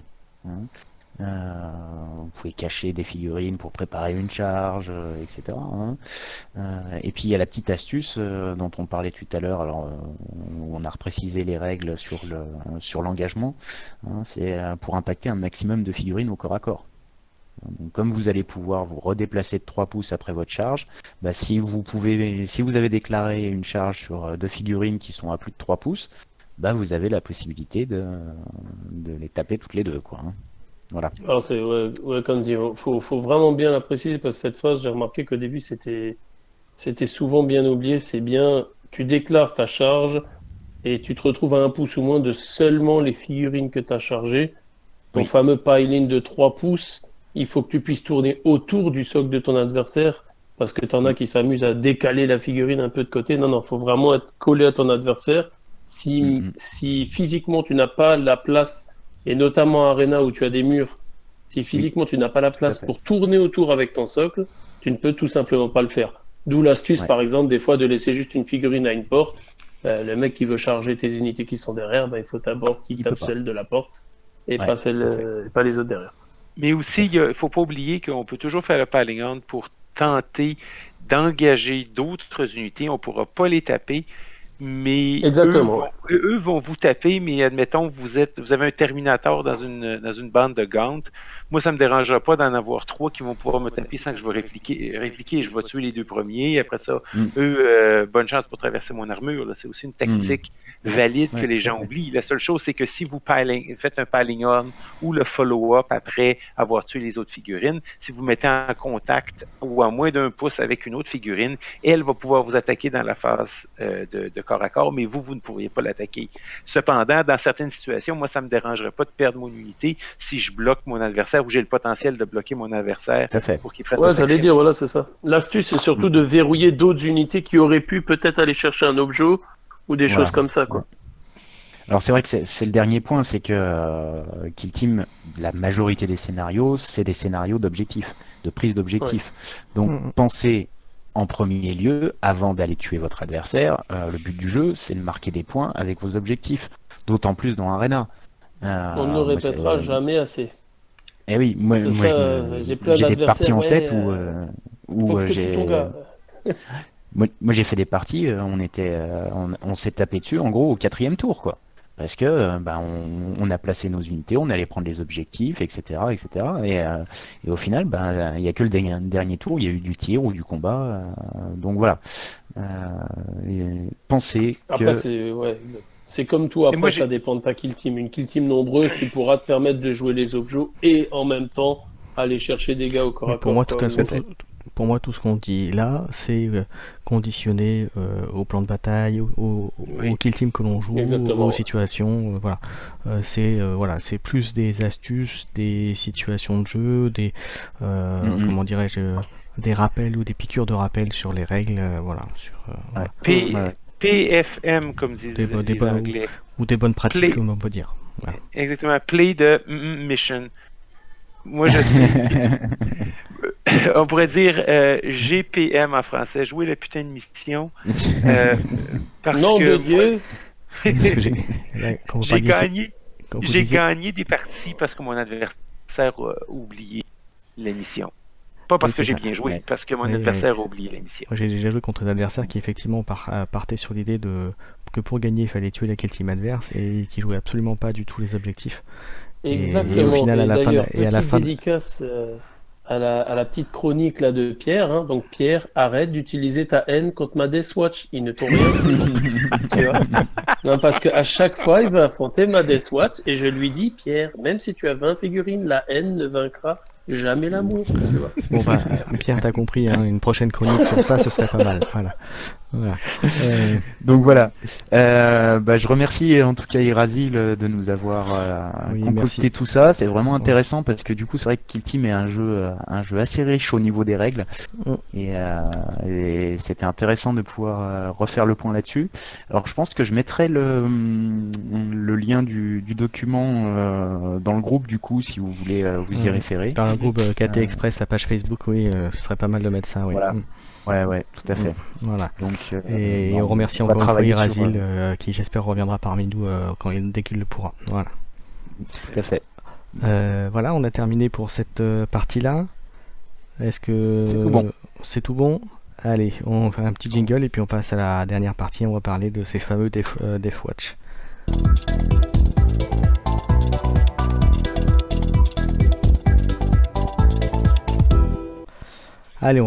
Vous pouvez cacher des figurines pour préparer une charge, etc. Et puis il y a la petite astuce dont on parlait tout à l'heure, alors où on a reprécisé les règles sur l'engagement, c'est pour impacter un maximum de figurines au corps à corps. Donc, comme vous allez pouvoir vous redéplacer de 3 pouces après votre charge, si vous avez déclaré une charge sur 2 figurines qui sont à plus de 3 pouces, vous avez la possibilité de les taper toutes les deux, quoi. Voilà. Alors c'est comme dit, faut vraiment bien la préciser parce que cette phase, j'ai remarqué qu'au début c'était souvent bien oublié. C'est bien, tu déclares ta charge et tu te retrouves à 1 pouce ou moins de seulement les figurines que tu as chargées. Ton fameux piling de 3 pouces, il faut que tu puisses tourner autour du socle de ton adversaire parce que tu en as qui s'amusent à décaler la figurine un peu de côté. Non, faut vraiment être collé à ton adversaire. Si physiquement tu n'as pas la place, et notamment en Arena où tu as des murs, si physiquement tu n'as pas la place pour tourner autour avec ton socle, tu ne peux tout simplement pas le faire. D'où l'astuce par exemple des fois de laisser juste une figurine à une porte. Le mec qui veut charger tes unités qui sont derrière, il faut d'abord qu'il tape celle de la porte et pas les autres derrière. Mais aussi, il ne faut pas oublier qu'on peut toujours faire le piling on pour tenter d'engager d'autres unités. On ne pourra pas les taper. Mais eux vont vous taper, mais admettons vous avez un Terminator dans une bande de Gaunt. Moi, ça me dérangera pas d'en avoir 3 qui vont pouvoir me taper sans que je vais répliquer et je vais tuer les 2 premiers. Après ça, eux, bonne chance pour traverser mon armure. C'est aussi une tactique valide que les gens oublient. La seule chose, c'est que si vous faites un piling on ou le follow-up après avoir tué les autres figurines, si vous mettez en contact ou à moins d'1 pouce avec une autre figurine, elle va pouvoir vous attaquer dans la phase de corps à corps, mais vous ne pourriez pas l'attaquer. Cependant, dans certaines situations, moi, ça ne me dérangerait pas de perdre mon unité si je bloque mon adversaire ou j'ai le potentiel de bloquer mon adversaire pour qu'il fasse j'allais dire, voilà, c'est ça. L'astuce, c'est surtout de verrouiller d'autres unités qui auraient pu peut-être aller chercher un objet ou des choses comme ça, quoi. Alors c'est vrai que c'est le dernier point, c'est que Kill Team, la majorité des scénarios, c'est des scénarios d'objectifs, de prise d'objectifs. Donc pensez en premier lieu, avant d'aller tuer votre adversaire, le but du jeu, c'est de marquer des points avec vos objectifs. D'autant plus dans Arena. On ne le répétera jamais assez. Eh oui, moi j'ai des parties en tête où j'ai... Moi j'ai fait des parties, on s'est tapé dessus en gros au 4e tour, quoi. parce que on a placé nos unités, on allait prendre les objectifs, etc., etc. Et au final, il n'y a que le dernier tour, il y a eu du tir ou du combat. Donc voilà. Pensez Après, que c'est comme tout, Et moi, après ça dépend de ta kill team. Une kill team nombreuse, tu pourras te permettre de jouer les objets et en même temps aller chercher des gars au corps Mais à pour corps. moi, de toute quoi. façon, pour moi, tout ce qu'on dit là, c'est conditionné au plan de bataille, au kill team que l'on joue, Exactement, aux ouais. situations. Voilà. C'est plus des astuces, des situations de jeu, des comment dirais-je, des rappels ou des piqûres de rappel sur les règles. Voilà. Voilà. PFM, comme disent Des les bonnes- Anglais. Ou des bonnes pratiques, Play. comme on peut dire. Voilà. Exactement. Play de mission. Moi, je sais. On pourrait dire GPM en français. Jouer la putain de mission. Parce Nom que de Dieu, Parce que quand vous j'ai parliez- gagné. quand vous J'ai disiez- gagné des parties parce que mon adversaire a oublié la mission. Pas parce Oui, que c'est j'ai ça. bien joué, Ouais. parce que mon Oui, adversaire a oublié la mission. Moi, j'ai déjà joué contre des adversaires qui effectivement partaient sur l'idée que pour gagner il fallait tuer la kill team adverse et qui jouaient absolument pas du tout les objectifs. exactement. Et au final, à la fin, d'ailleurs, et à la petite fin, dédicace à la petite chronique là de Pierre. Hein. Donc Pierre, arrête d'utiliser ta haine contre ma Deathwatch. Ils ne t'ont rien fait. Tu vois. Non, parce qu'à chaque fois, il va affronter ma Deathwatch et je lui dis, Pierre, même si tu as 20 figurines, la haine ne vaincra jamais l'amour. Tu vois. bon, Pierre, t'as compris, hein, une prochaine chronique sur ça, ce serait pas mal. Voilà. Donc voilà. Je remercie en tout cas Irazil de nous avoir Oui, concocté merci. tout ça. C'est vraiment intéressant parce que du coup c'est vrai que Kill Team est un jeu assez riche au niveau des règles Mm. et c'était intéressant de pouvoir refaire le point là-dessus. Alors je pense que je mettrai le lien du document dans le groupe du coup si vous voulez vous y référer. Dans un groupe KT Express, la page Facebook, oui, ce serait pas mal de mettre ça, oui. Voilà. Mm. Ouais, tout à fait. Voilà. Donc, Et on remercie on va encore une fois travailler sur, Irazil, qui j'espère reviendra parmi nous dès qu'il le pourra. Voilà. tout à fait. Voilà, on a terminé pour cette partie-là. Est-ce que C'est tout bon. C'est tout bon. Allez, on fait un petit jingle et puis on passe à la dernière partie. On va parler de ces fameux Deathwatch. Allez, on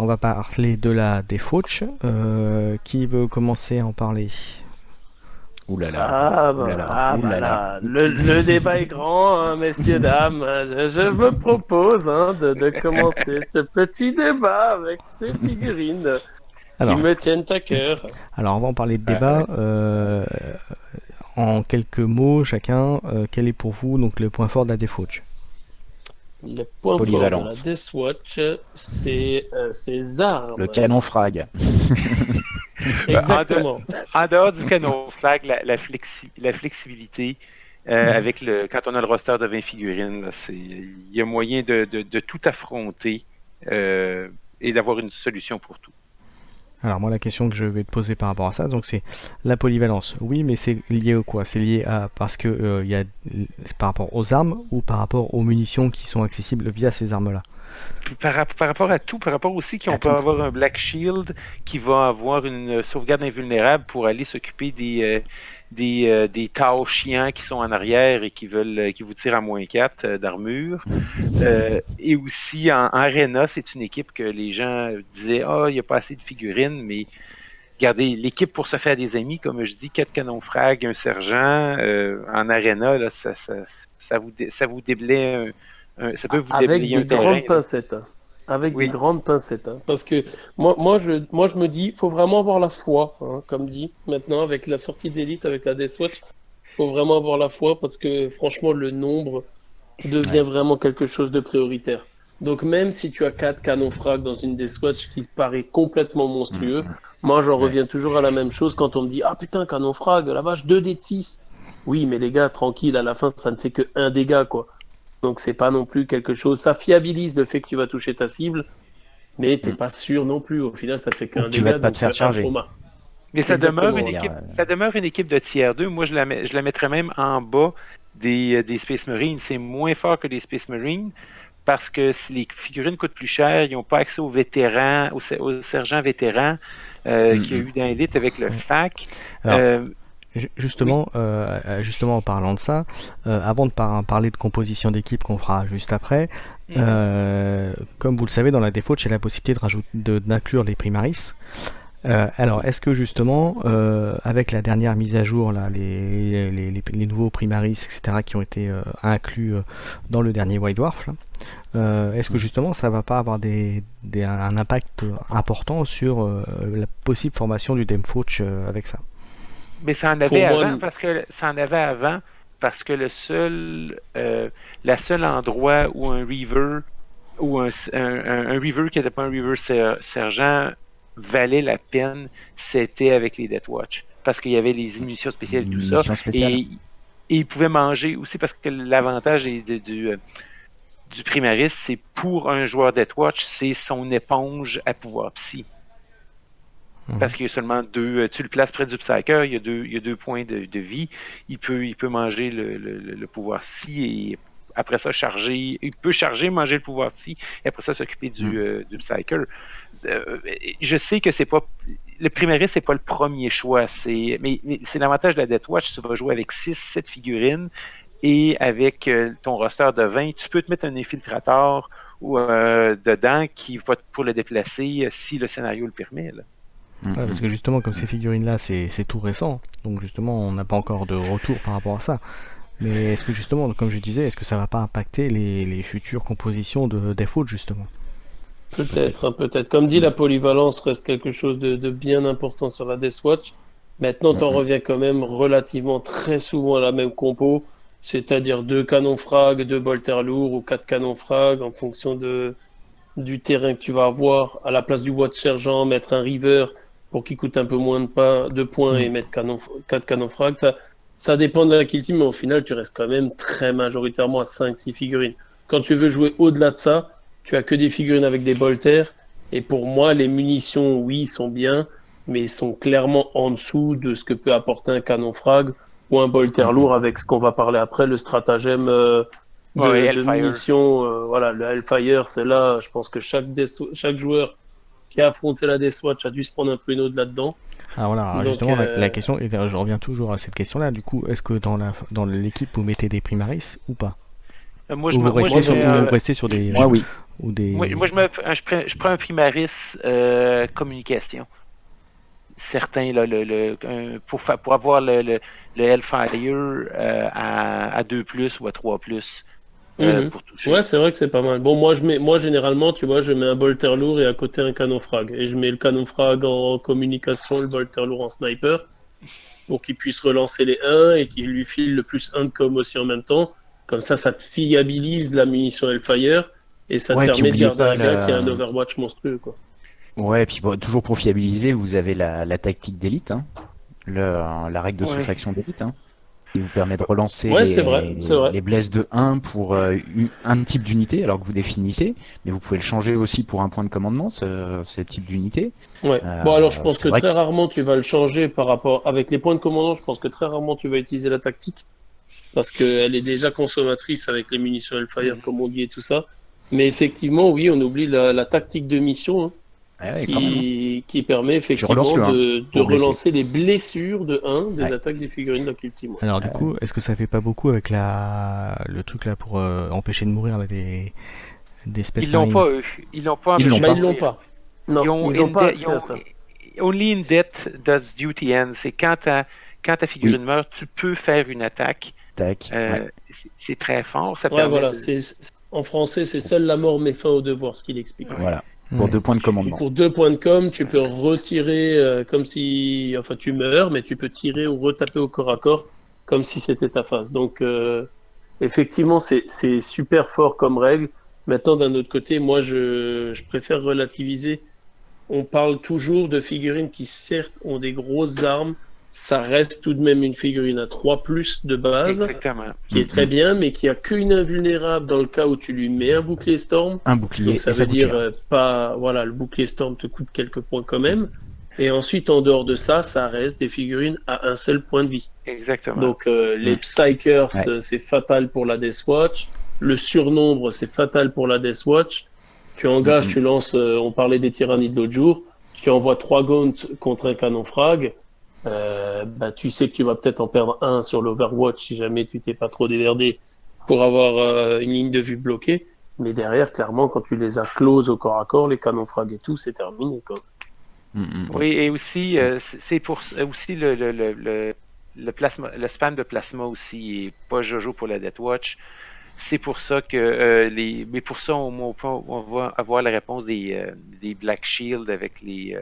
va parler de la Deathwatch. Qui veut commencer à en parler? Ouh là là. Ah, Ouh là là. bah, Ouh là là. là. Le débat est grand, hein, messieurs, dames. Je me propose de commencer ce petit débat avec ces figurines Alors, qui me tiennent à cœur. Alors, on va en parler de débat. En quelques mots, chacun, quel est pour vous donc le point fort de la Deathwatch? Le point fort de la Polyvalence. Deathwatch, c'est ses armes. Le canon frag. Exactement. En dehors du canon flag, la flexibilité, avec quand on a le roster de 20 figurines, là, il y a moyen de tout affronter et d'avoir une solution pour tout. Alors moi la question que je vais te poser par rapport à ça, donc c'est la polyvalence. Oui, mais c'est lié au quoi? C'est lié à parce que c'est par rapport aux armes ou par rapport aux munitions qui sont accessibles via ces armes-là? Puis par rapport à tout, par rapport aussi qu'on À peut tout. avoir un Black Shield qui va avoir une sauvegarde invulnérable pour aller s'occuper des Tao chiants qui sont en arrière et qui vous tirent à -4 d'armure. Et aussi en Arena, c'est une équipe que les gens disaient il n'y a pas assez de figurines, mais regardez, l'équipe pour se faire des amis, comme je dis, 4 canons frag, un sergent, en Arena, là, ça vous déblaye ça peut vous Avec déblayer des un terrain. grandes pincettes. Hein. Avec Oui. des grandes pincettes. Hein. Parce que moi, je me dis, il faut vraiment avoir la foi, hein, comme dit maintenant, avec la sortie d'élite, avec la Deathwatch. Il faut vraiment avoir la foi parce que franchement, le nombre devient vraiment quelque chose de prioritaire. Donc même si tu as 4 canons frag dans une Deathwatch qui paraît complètement monstrueux, moi j'en reviens toujours à la même chose quand on me dit « Ah putain, canon frag, la vache, 2 dés de 6 !» Oui, mais les gars, tranquille, à la fin, ça ne fait que 1 dégât, quoi. Donc c'est pas non plus quelque chose... Ça fiabilise le fait que tu vas toucher ta cible, mais t'es pas sûr non plus. Au final, ça te fait qu'un Tu dégât. vas pas donc te faire un charger. trauma. Mais ça demeure, Exactement. ça demeure une équipe de tiers 2. Moi, je la mettrais même en bas des Space Marines. C'est moins fort que les Space Marines parce que si les figurines coûtent plus cher, ils n'ont pas accès aux vétérans, aux sergents vétérans qu'il y a eu dans l'élite avec le FAC. Alors, Justement, justement en parlant de ça, avant de parler de composition d'équipe qu'on fera juste après, comme vous le savez, dans la default, j'ai la possibilité d'inclure les primaris. Alors, est-ce que justement, avec la dernière mise à jour, là, les nouveaux primaris, etc., qui ont été inclus dans le dernier White Dwarf, là, est-ce que justement ça va pas avoir un impact important sur la possible formation du Demfauch avec ça? Mais ça en avait avant, parce que la seule endroit où un Reaver ou un Reaver qui n'était pas un Reaver sergent valait la peine, c'était avec les Death Watch. Parce qu'il y avait les munitions spéciales et tout ça. Et ils pouvaient manger aussi, parce que l'avantage du Primaris, c'est pour un joueur Death Watch, c'est son éponge à pouvoir psy. Parce qu'il y a seulement deux. Tu le places près du Psyker, il y a deux points de vie. Il peut manger le pouvoir psy et après ça charger. Il peut charger, manger le pouvoir psy et après ça s'occuper du Psyker. Je sais que c'est pas. Le Primaris, c'est pas le premier choix. Mais c'est l'avantage de la Death Watch. Tu vas jouer avec 6-7 figurines et avec ton roster de 20, tu peux te mettre un infiltrator dedans qui va pour le déplacer si le scénario le permet. Là. Ouais, parce que justement, comme ces figurines-là, c'est tout récent, donc justement, on n'a pas encore de retour par rapport à ça. Mais est-ce que justement, comme je disais, est-ce que ça va pas impacter les futures compositions de Default, justement? Peut-être. Comme dit, la polyvalence reste quelque chose de bien important sur la Death Watch. Maintenant, t'en reviens quand même relativement très souvent à la même compo, c'est-à-dire 2 canons frag, 2 bolters lourds ou 4 canons frag en fonction du terrain que tu vas avoir. À la place du Watch Sergent, mettre un Reaver pour qu'il coûte un peu moins de points et mettre 4 canons frag. Ça dépend de la kill team, mais au final, tu restes quand même très majoritairement à 5-6 figurines. Quand tu veux jouer au-delà de ça, tu as que des figurines avec des bolters. Et pour moi, les munitions, oui, sont bien, mais sont clairement en dessous de ce que peut apporter un canon frag ou un bolter lourd avec ce qu'on va parler après, le stratagème de munitions. Voilà, le Hellfire, c'est là, je pense que chaque joueur qui a affronté la Death Watch a dû se prendre un pruneau de là-dedans. Ah voilà, donc, justement, la question, et je reviens toujours à cette question-là, du coup, est-ce que dans l'équipe, vous mettez des primaris ou pas? Vous restez sur des... Moi, oui. Ou des... Oui, moi, je prends un primaris communication. Certains, là, pour avoir le Hellfire à 2+, ou à 3+. Pour toucher. Ouais, c'est vrai que c'est pas mal. Bon, moi généralement, tu vois, je mets un bolter lourd et à côté un canon frag. Et je mets le canon frag en communication, le bolter lourd en sniper, pour qu'il puisse relancer les 1 et qu'il lui file le +1 de com aussi en même temps. Comme ça te fiabilise la munition Hellfire et ça te permet de garder un gars qui a un Overwatch monstrueux, quoi. Ouais, et puis toujours pour fiabiliser, vous avez la tactique d'élite, hein. La règle de soustraction d'élite, hein, qui vous permet de relancer les blesses de 1 pour un type d'unité, alors que vous définissez, mais vous pouvez le changer aussi pour un point de commandement, ce type d'unité. Ouais. Bon, alors je pense que très rarement tu vas le changer par rapport avec les points de commandement. Je pense que très rarement tu vas utiliser la tactique parce qu'elle est déjà consommatrice avec les munitions Hellfire, comme on dit et tout ça. Mais effectivement, oui, on oublie la tactique de mission. Qui permet effectivement de relancer les blessures de 1 des attaques des figurines de la kill team. Alors du coup, est-ce que ça fait pas beaucoup avec le truc là pour empêcher de mourir là, des espèces? Ils l'ont pas eux. Ils l'ont pas. Ils l'ont pas. Non, ils ont pas accès à ça. Only in death does duty end. C'est quand ta figurine meurt, tu peux faire une attaque. C'est très fort. Ça permet voilà. En français, c'est seule la mort met fin au devoir, ce qu'il explique. Voilà. Pour 2 points de commandement. Pour 2 points de com, tu peux retirer comme si... Enfin, tu meurs, mais tu peux tirer ou retaper au corps à corps comme si c'était ta face. Donc, effectivement, c'est super fort comme règle. Maintenant, d'un autre côté, moi, je préfère relativiser. On parle toujours de figurines qui, certes, ont des grosses armes. Ça reste tout de même une figurine à 3+ de base, qui est très bien, mais qui a qu'une invulnérable dans le cas où tu lui mets un bouclier Storm. Un bouclier, donc ça veut dire le bouclier Storm te coûte quelques points quand même. Et ensuite, en dehors de ça, ça reste des figurines à un seul point de vie. Exactement. Donc les Psykers, c'est fatal pour la Death Watch. Le surnombre, c'est fatal pour la Death Watch. Tu engages, tu lances, on parlait des tyrannies de l'autre jour, tu envoies 3 gaunts contre un canon frag. bah, tu sais que tu vas peut-être en perdre un sur l'Overwatch si jamais tu t'es pas trop démerdé pour avoir une ligne de vue bloquée. Mais derrière, clairement, quand tu les as close au corps à corps, les canons frag et tout, c'est terminé, quoi. Oui, et aussi, c'est pour aussi le plasma, le spam de plasma aussi est pas jojo pour la Death Watch. C'est pour ça que mais pour ça, on va avoir la réponse des Black Shield avec les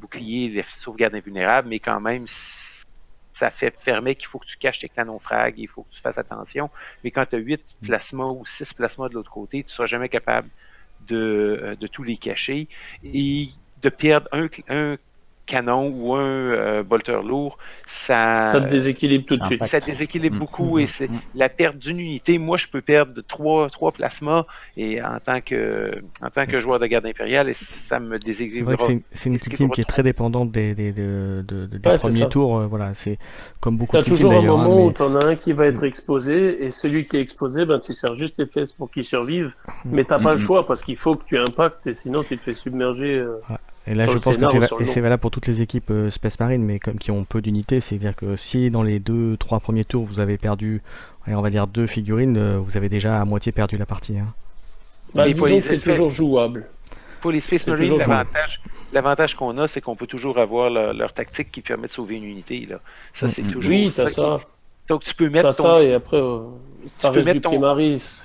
boucliers, les sauvegardes invulnérables, mais quand même, ça permet qu'il faut que tu caches tes canons frag, il faut que tu fasses attention. Mais quand tu as 8 plasmas ou 6 plasmas de l'autre côté, tu ne seras jamais capable de tous les cacher. Et de perdre un canon ou un bolter lourd, Ça te déséquilibre tout de suite. ça déséquilibre beaucoup et c'est la perte d'une unité. Moi, je peux perdre trois plasmas et en tant que joueur de garde impériale, et ça me C'est déséquilibre. vrai que c'est une team qui est très dépendante des Ouais, c'est premiers ça. tours. Voilà, c'est comme beaucoup T'as de teams toujours un d'ailleurs. hein, moment où mais- t'en as un qui va être exposé, et celui qui est exposé, ben, tu serres juste les fesses pour qu'il survive, mais t'as pas le choix parce qu'il faut que tu impactes, et sinon tu te fais submerger. Et là, sur je le pense que scénar ou sur le c'est nom. valable pour toutes les équipes Space Marine, mais comme qui ont peu d'unités, c'est-à-dire que si dans les 2-3 premiers tours vous avez perdu, allez, on va dire 2 figurines, vous avez déjà à moitié perdu la partie. hein. Bah, Et pour disons les que c'est effets- toujours jouable. Pour les Space C'est Marines, toujours jouable. l'avantage qu'on a, c'est qu'on peut toujours avoir leur tactique qui permet de sauver une unité. Là. Ça, c'est toujours Oui, t'as ça. Donc, tu peux mettre T'as ça, et après, ça peux reste mettre du ton- primaris.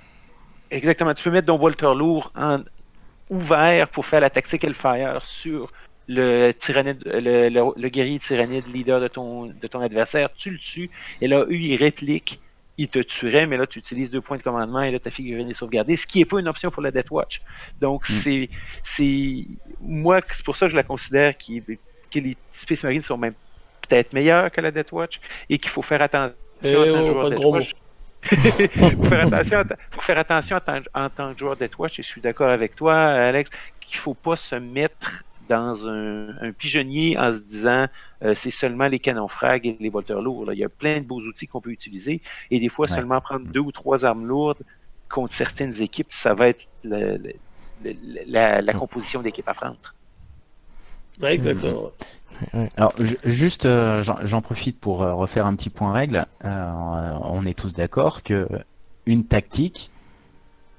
Exactement. Tu peux mettre ton Walter lourd ouvert pour faire la tactique Hellfire sur le tyrannide, le guerrier tyrannide leader de ton adversaire. Tu le tues, et là, eux, ils répliquent, ils te tueraient, mais là, tu utilises 2 points de commandement, et là, ta figurine est sauvegardée, ce qui n'est pas une option pour la Death Watch. Donc, moi, c'est pour ça que je la considère que les Space Marines sont même peut-être meilleurs que la Death Watch, et qu'il faut faire attention Eh en tant que oh, joueur pas de Death gros Watch. Faut faire attention en tant que joueur Death Watch, et je suis d'accord avec toi, Alex, qu'il faut pas se mettre dans un pigeonnier en se disant c'est seulement les canons frag et les bolters lourds. Là. Il y a plein de beaux outils qu'on peut utiliser, et des fois seulement prendre 2 ou 3 armes lourdes contre certaines équipes, ça va être la composition d'équipe à prendre. Ouais, exactement. Alors, juste, j'en profite pour refaire un petit point règle. On est tous d'accord que une tactique,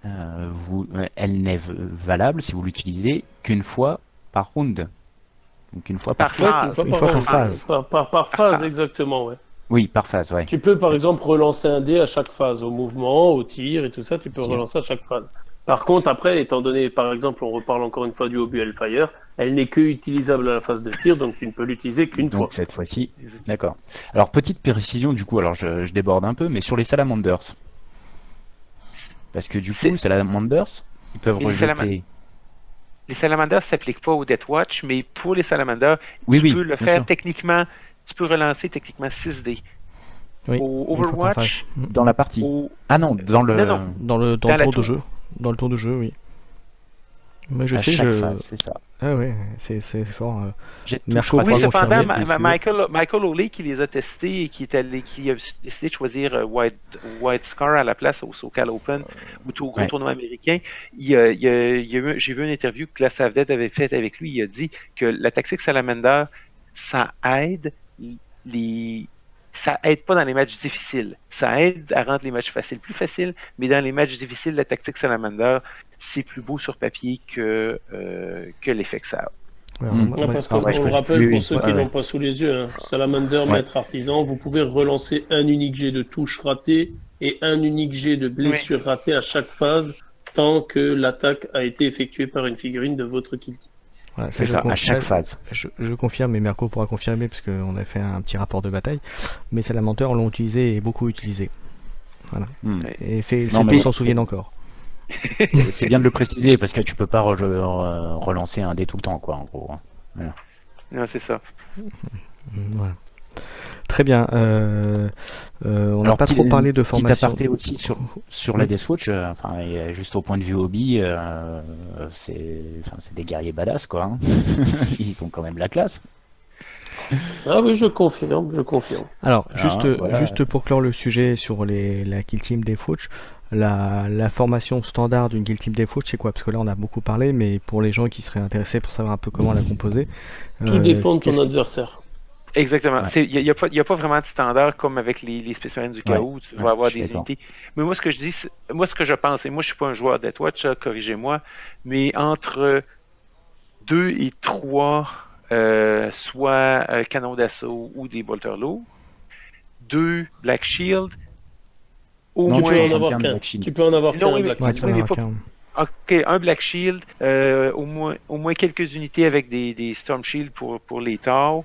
elle n'est valable si vous l'utilisez qu'une fois par round. Donc une fois par Par tour. phase. Une fois par phase. Par phase, exactement, ouais. Oui, par phase, ouais. Tu peux par exemple relancer un dé à chaque phase, au mouvement, au tir et tout ça, tu peux Tir. relancer à chaque phase. Par contre, après, étant donné, par exemple, on reparle encore une fois du obus Hellfire, elle n'est que utilisable à la phase de tir, donc tu ne peux l'utiliser qu'une fois. Donc cette fois-ci, d'accord. Alors petite précision du coup, alors je déborde un peu, mais sur les salamanders. Parce que du coup, C'est- les salamanders, ils peuvent Et les rejeter. Les salamanders ne s'appliquent pas au Death Watch, mais pour les salamanders, Oui, tu oui, peux le bien faire sûr. techniquement. Tu peux relancer techniquement 6D. Oui, Au une fois par phase. Overwatch, Dans la partie. au... Ah non, dans le. Non. Dans le Dans la tour de tour. jeu. Dans le tour de jeu, oui. Moi, je à sais, chaque phase, c'est ça. Ah ouais, c'est fort. Jet Merci, touche je crois Oui, pas raté, cependant, confirmé, Michael O'Leary qui les a testés et qui a décidé de choisir White Scar à la place au SoCal Open ou au gros Ouais. tournoi américain. J'ai vu une interview que la Savdet avait faite avec lui. Il a dit que la tactique Salamander, ça aide ça aide pas dans les matchs difficiles. Ça aide à rendre les matchs faciles plus faciles, mais dans les matchs difficiles, la tactique Salamander, c'est plus beau sur papier que l'effet que ça a. Ouais, Mm. Ouais, parce qu'on ouais, je le peux- rappelle oui, pour oui, ceux ouais, qui ouais. l'ont pas sous les yeux, hein. Salamander, Ouais. maître artisan, vous pouvez relancer un unique jet de touche raté et un unique jet de blessure raté à chaque phase tant que l'attaque a été effectuée par une figurine de votre kill team. Voilà, C'est je ça, con- à chaque ça, phase. je confirme, et Mirko pourra confirmer, parce qu'on a fait un petit rapport de bataille. Mais Salamander l'ont utilisé et beaucoup utilisé. Hmm. Et c'est Non, peu mais- s'en souviennent encore. C'est bien de le préciser parce que tu peux pas relancer un dé tout le temps, quoi, en gros. Non, c'est ça. Voilà. Très bien. On n'a Alors, pas trop parlé de Petit formation. aparté aussi sur la Death Watch, enfin, et juste au point de vue hobby, c'est des guerriers badass, quoi. hein. Ils ont quand même la classe. Ah oui, je confirme, je confirme. Alors, Ah, voilà. juste pour clore le sujet sur la kill team des Fauch, la formation standard d'une Guild Team Deathwatch, c'est quoi? Parce que là, on a beaucoup parlé, mais pour les gens qui seraient intéressés pour savoir un peu comment la composer, Tout dépend de ton qu'est-ce qui- adversaire. Exactement. Ouais. Il n'y a pas vraiment de standard comme avec les Space Marines du chaos, où tu vas Ouais, avoir je suis des d'accord. unités. Mais moi, ce que je dis, moi, ce que je pense, et moi, je suis pas un joueur Deathwatch, corrigez-moi, mais entre 2 et 3, soit canons d'assaut ou des bolters lourds, 2 Black Shield, au Non, Tu tu peux peux moins. en en prendre avoir qu'un de qu'un. Black Shield. Tu peux en avoir Non, qu'un, oui, Black Ouais, Shield. ça oui, va mais avoir pas. qu'un. Ok, un Black Shield, au moins quelques unités avec des Storm Shield pour les Tau,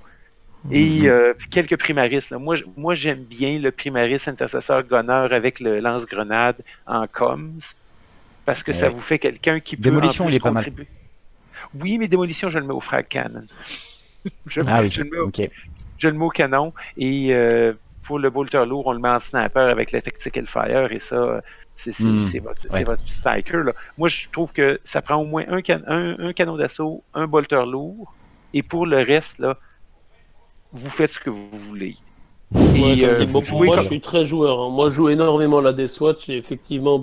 et puis quelques Primaris. Là. Moi, j'aime bien le Primaris Intercesseur Gunner avec le lance-grenade en comms, parce que ça Ouais. vous fait quelqu'un qui peut Démolition, en plus il est pas mal. contribuer. Oui, mais Démolition, je le mets au frag cannon. Ah oui, Je le mets au, ok. je le mets au canon, et pour le bolter lourd, on le met en sniper avec le Tactical Fire, et ça, c'est Ouais. votre striker. Là. Moi, je trouve que ça prend au moins un canon d'assaut, un bolter lourd, et pour le reste, là, vous faites ce que vous voulez. Ouais, Et comme dit vous Bob, jouez moi je comme... suis très joueur. Hein. Moi je joue énormément la Death Watch et effectivement,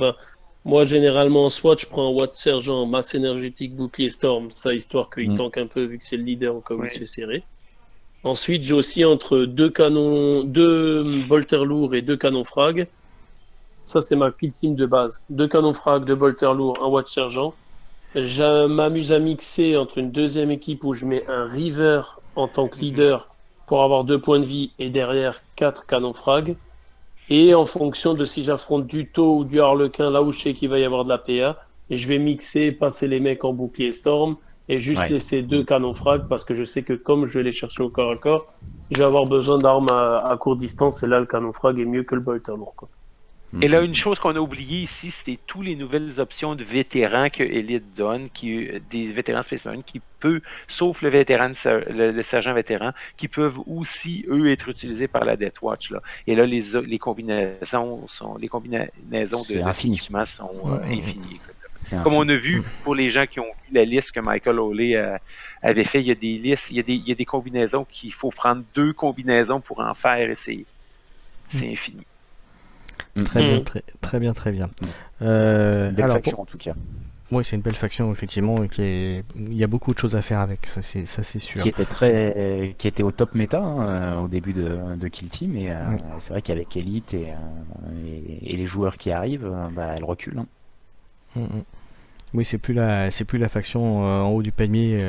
moi généralement en SWAT, je prends un Watt Sergent, masse énergétique, bouclier Storm, ça histoire qu'il Mm. tank un peu vu que c'est le leader au cas où il Ouais. se fait serrer. Ensuite, j'ai aussi entre deux bolters lourds et deux canons frag. Ça, c'est ma kill team de base. Deux canons frag, deux bolters lourds, un Watt Sergent. Je m'amuse à mixer entre une deuxième équipe où je mets un River en tant que leader pour avoir 2 points de vie et derrière 4 canons frag. Et en fonction de si j'affronte du tau ou du harlequin, là où je sais qu'il va y avoir de la PA, je vais mixer, passer les mecs en bouclier storm et juste Ouais. laisser 2 canons frag parce que je sais que comme je vais les chercher au corps à corps, je vais avoir besoin d'armes à courte distance et là le canon frag est mieux que le bolter lourd. Quoi. Et là, une chose qu'on a oubliée ici, c'était toutes les nouvelles options de vétérans que Elite donne, des vétérans Space Marine qui peuvent, sauf le vétéran, le sergent vétéran, qui peuvent aussi, eux, être utilisés par la Death Watch. Là. Et là, les combinaisons C'est de infini. équipements sont infinies. Exactement. C'est Comme on infini. a vu pour les gens qui ont vu la liste que Michael Oley avait fait, il y a des listes, il y a des combinaisons qu'il faut prendre 2 combinaisons pour en faire et c'est infini. Très bien, Mm. très bien, très bien. Belle Alors, faction en tout cas. oui, c'est une belle faction, effectivement, et il y a beaucoup de choses à faire avec, ça c'est sûr. Qui était au top méta au début de Kill Team et Ouais. c'est vrai qu'avec Elite et les joueurs qui arrivent, elle recule. Hein. Mm, mm. Oui, c'est plus la faction en haut du panier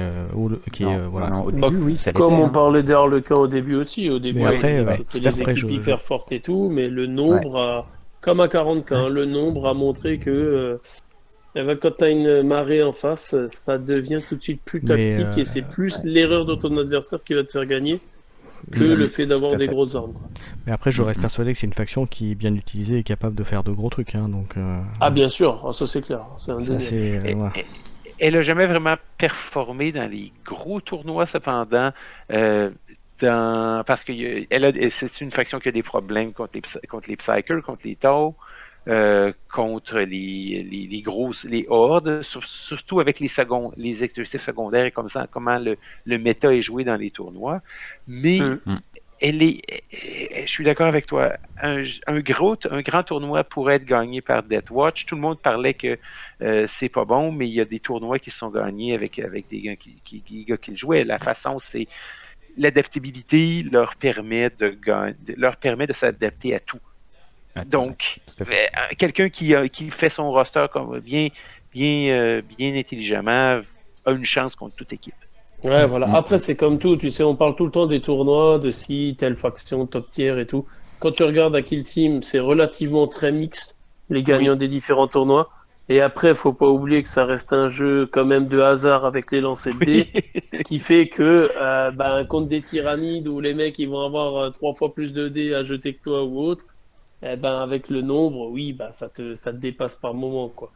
qui est Non, voilà. non, au Bah, début, oui, ça l'était. Comme on hein. parlait des harlequins au début aussi, au début Mais après, c'était tout à les fait, équipes hyper fortes et tout, mais le nombre comme à 40K, le nombre a montré que quand tu as une marée en face, ça devient tout de suite plus Mais, tactique et c'est plus l'erreur de ton adversaire qui va te faire gagner que Mhm. le fait d'avoir Tout à des fait. grosses armes. Quoi. Mais après, je reste persuadé que c'est une faction qui, bien utilisée, est capable de faire de gros trucs, hein, donc Ah bien sûr, ça c'est clair, c'est ça indéniable. c'est voilà. Elle n'a jamais vraiment performé dans les gros tournois, cependant, parce que c'est une faction qui a des problèmes contre les Psychers, contre les Tau, contre les grosses, les hordes, surtout avec les exercices secondaires et comme ça, comment le méta est joué dans les tournois. Mais je suis d'accord avec toi. Un grand tournoi pourrait être gagné par Death Watch. Tout le monde parlait que c'est pas bon, mais il y a des tournois qui sont gagnés avec des gars qui le jouaient. La façon, c'est l'adaptabilité leur permet de s'adapter à tout. Donc, Tout à fait. quelqu'un qui fait son roster comme bien intelligemment a une chance contre toute équipe. Ouais, voilà. Après, c'est comme tout, tu sais, on parle tout le temps des tournois, de si telle faction, top tier et tout. Quand tu regardes à Kill Team, c'est relativement très mixte, les gagnants des différents tournois. Et après, faut pas oublier que ça reste un jeu quand même de hasard avec les lancers de dés, ce qui fait que contre des tyrannides où les mecs ils vont avoir 3 fois plus de dés à jeter que toi ou autre, avec le nombre, oui, ça te dépasse par moment, quoi.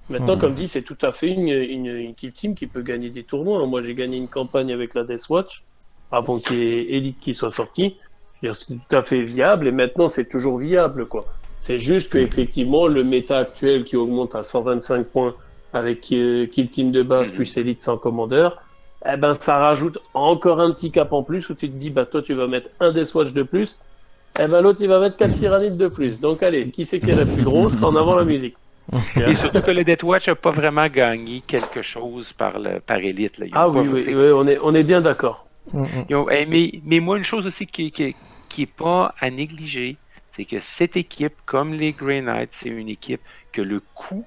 Maintenant, comme dit, c'est tout à fait une kill team qui peut gagner des tournois. Moi, j'ai gagné une campagne avec la Death Watch avant qu'il y ait Elite qui soit sorti. Je veux dire, c'est tout à fait viable et maintenant, c'est toujours viable, quoi. C'est juste qu'effectivement, le méta actuel qui augmente à 125 points avec kill team de base plus Elite sans commandeur, ça rajoute encore un petit cap en plus où tu te dis, toi, tu vas mettre un Death Watch de plus. Eh ben l'autre il va mettre 4 tyrannides de plus. Donc allez, qui c'est qui est la plus grosse en avant la musique. Et surtout que le Death Watch n'a pas vraiment gagné quelque chose par Elite. Là. Ils ont Ah pas- oui, c'est- on est bien d'accord. ils ont- mais moi, une chose aussi qui est pas à négliger, c'est que cette équipe, comme les Grey Knights, c'est une équipe que le coût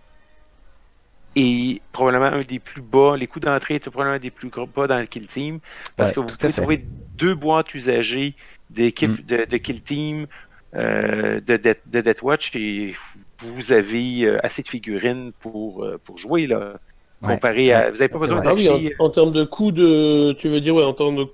est probablement un des plus bas. Les coûts d'entrée étaient probablement un des plus bas dans le Kill Team. Parce Ouais, que vous tout à pouvez fait. trouver 2 boîtes usagées d'équipe de Kill Team de Death Watch et vous avez assez de figurines pour jouer là. Ouais. Comparé à. Ouais, Vous n'avez ça, pas c'est besoin vrai. Ah oui, d'acheter. en termes de coût de. Tu veux dire, ouais, en termes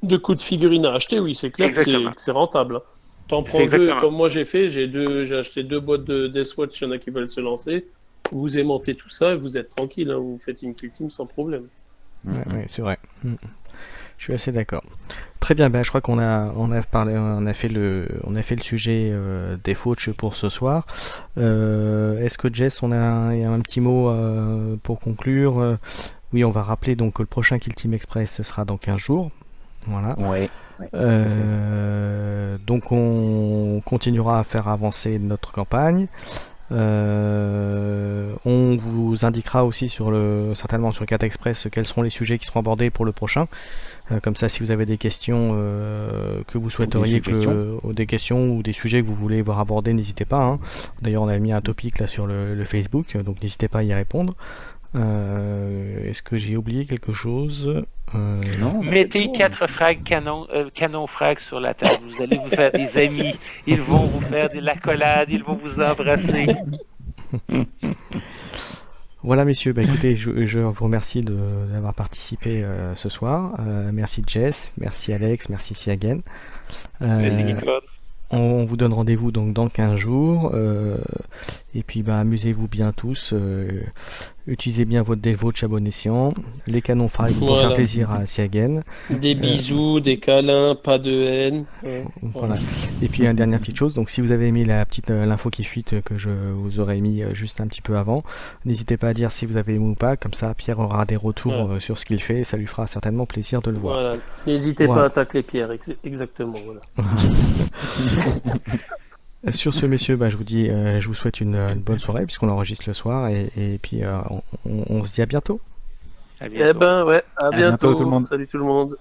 de coût de figurines à acheter, oui, c'est clair Exactement. que c'est rentable. T'en C'est prends deux, exactement. comme moi j'ai fait, j'ai acheté 2 boîtes de Death Watch, il y en a qui veulent se lancer. Vous aimantez tout ça et vous êtes tranquille, hein, vous faites une kill team sans problème. Ouais, c'est vrai. Je suis assez d'accord. Très bien, je crois qu'on a fait le sujet des Fauches pour ce soir. Est-ce que Jess, il y a un petit mot pour conclure? Oui, on va rappeler donc que le prochain Kill Team Express ce sera dans 15 jours. Voilà. Ouais. Ouais, tout à fait. Donc on continuera à faire avancer notre campagne. On vous indiquera aussi certainement sur Cat Express quels seront les sujets qui seront abordés pour le prochain. Comme ça, si vous avez des questions que vous souhaiteriez des questions ou des sujets que vous voulez voir abordés, n'hésitez pas. Hein. D'ailleurs, on a mis un topic là sur le Facebook, donc n'hésitez pas à y répondre. Est-ce que j'ai oublié quelque chose? Non, Mettez 4 frags canon frag sur la table. Vous allez vous faire des amis. Ils vont vous faire de l'accolade. Ils vont vous embrasser. Voilà messieurs, écoutez, je vous remercie d'avoir participé ce soir. Merci Jess, merci Alex, merci Siagen. Vas-y, Claude. On vous donne rendez-vous donc dans 15 jours. Et puis amusez-vous bien tous. Utilisez bien votre Deathwatch à bon escient. Les canons frags pour Voilà. faire plaisir à Siagen. Des bisous, des câlins, pas de haine. Ouais. Voilà. Et puis une dernière petite chose, donc si vous avez aimé l'info qui fuite que je vous aurais mis juste un petit peu avant, n'hésitez pas à dire si vous avez aimé ou pas, comme ça Pierre aura des retours Ouais. sur ce qu'il fait et ça lui fera certainement plaisir de le voir. Voilà. N'hésitez Voilà. pas à attaquer les pierres, exactement. Voilà. Sur ce messieurs, je vous souhaite une bonne soirée puisqu'on enregistre le soir et puis on se dit à bientôt. À bientôt. Eh ben ouais, à bientôt bientôt. tout le monde. Salut tout le monde.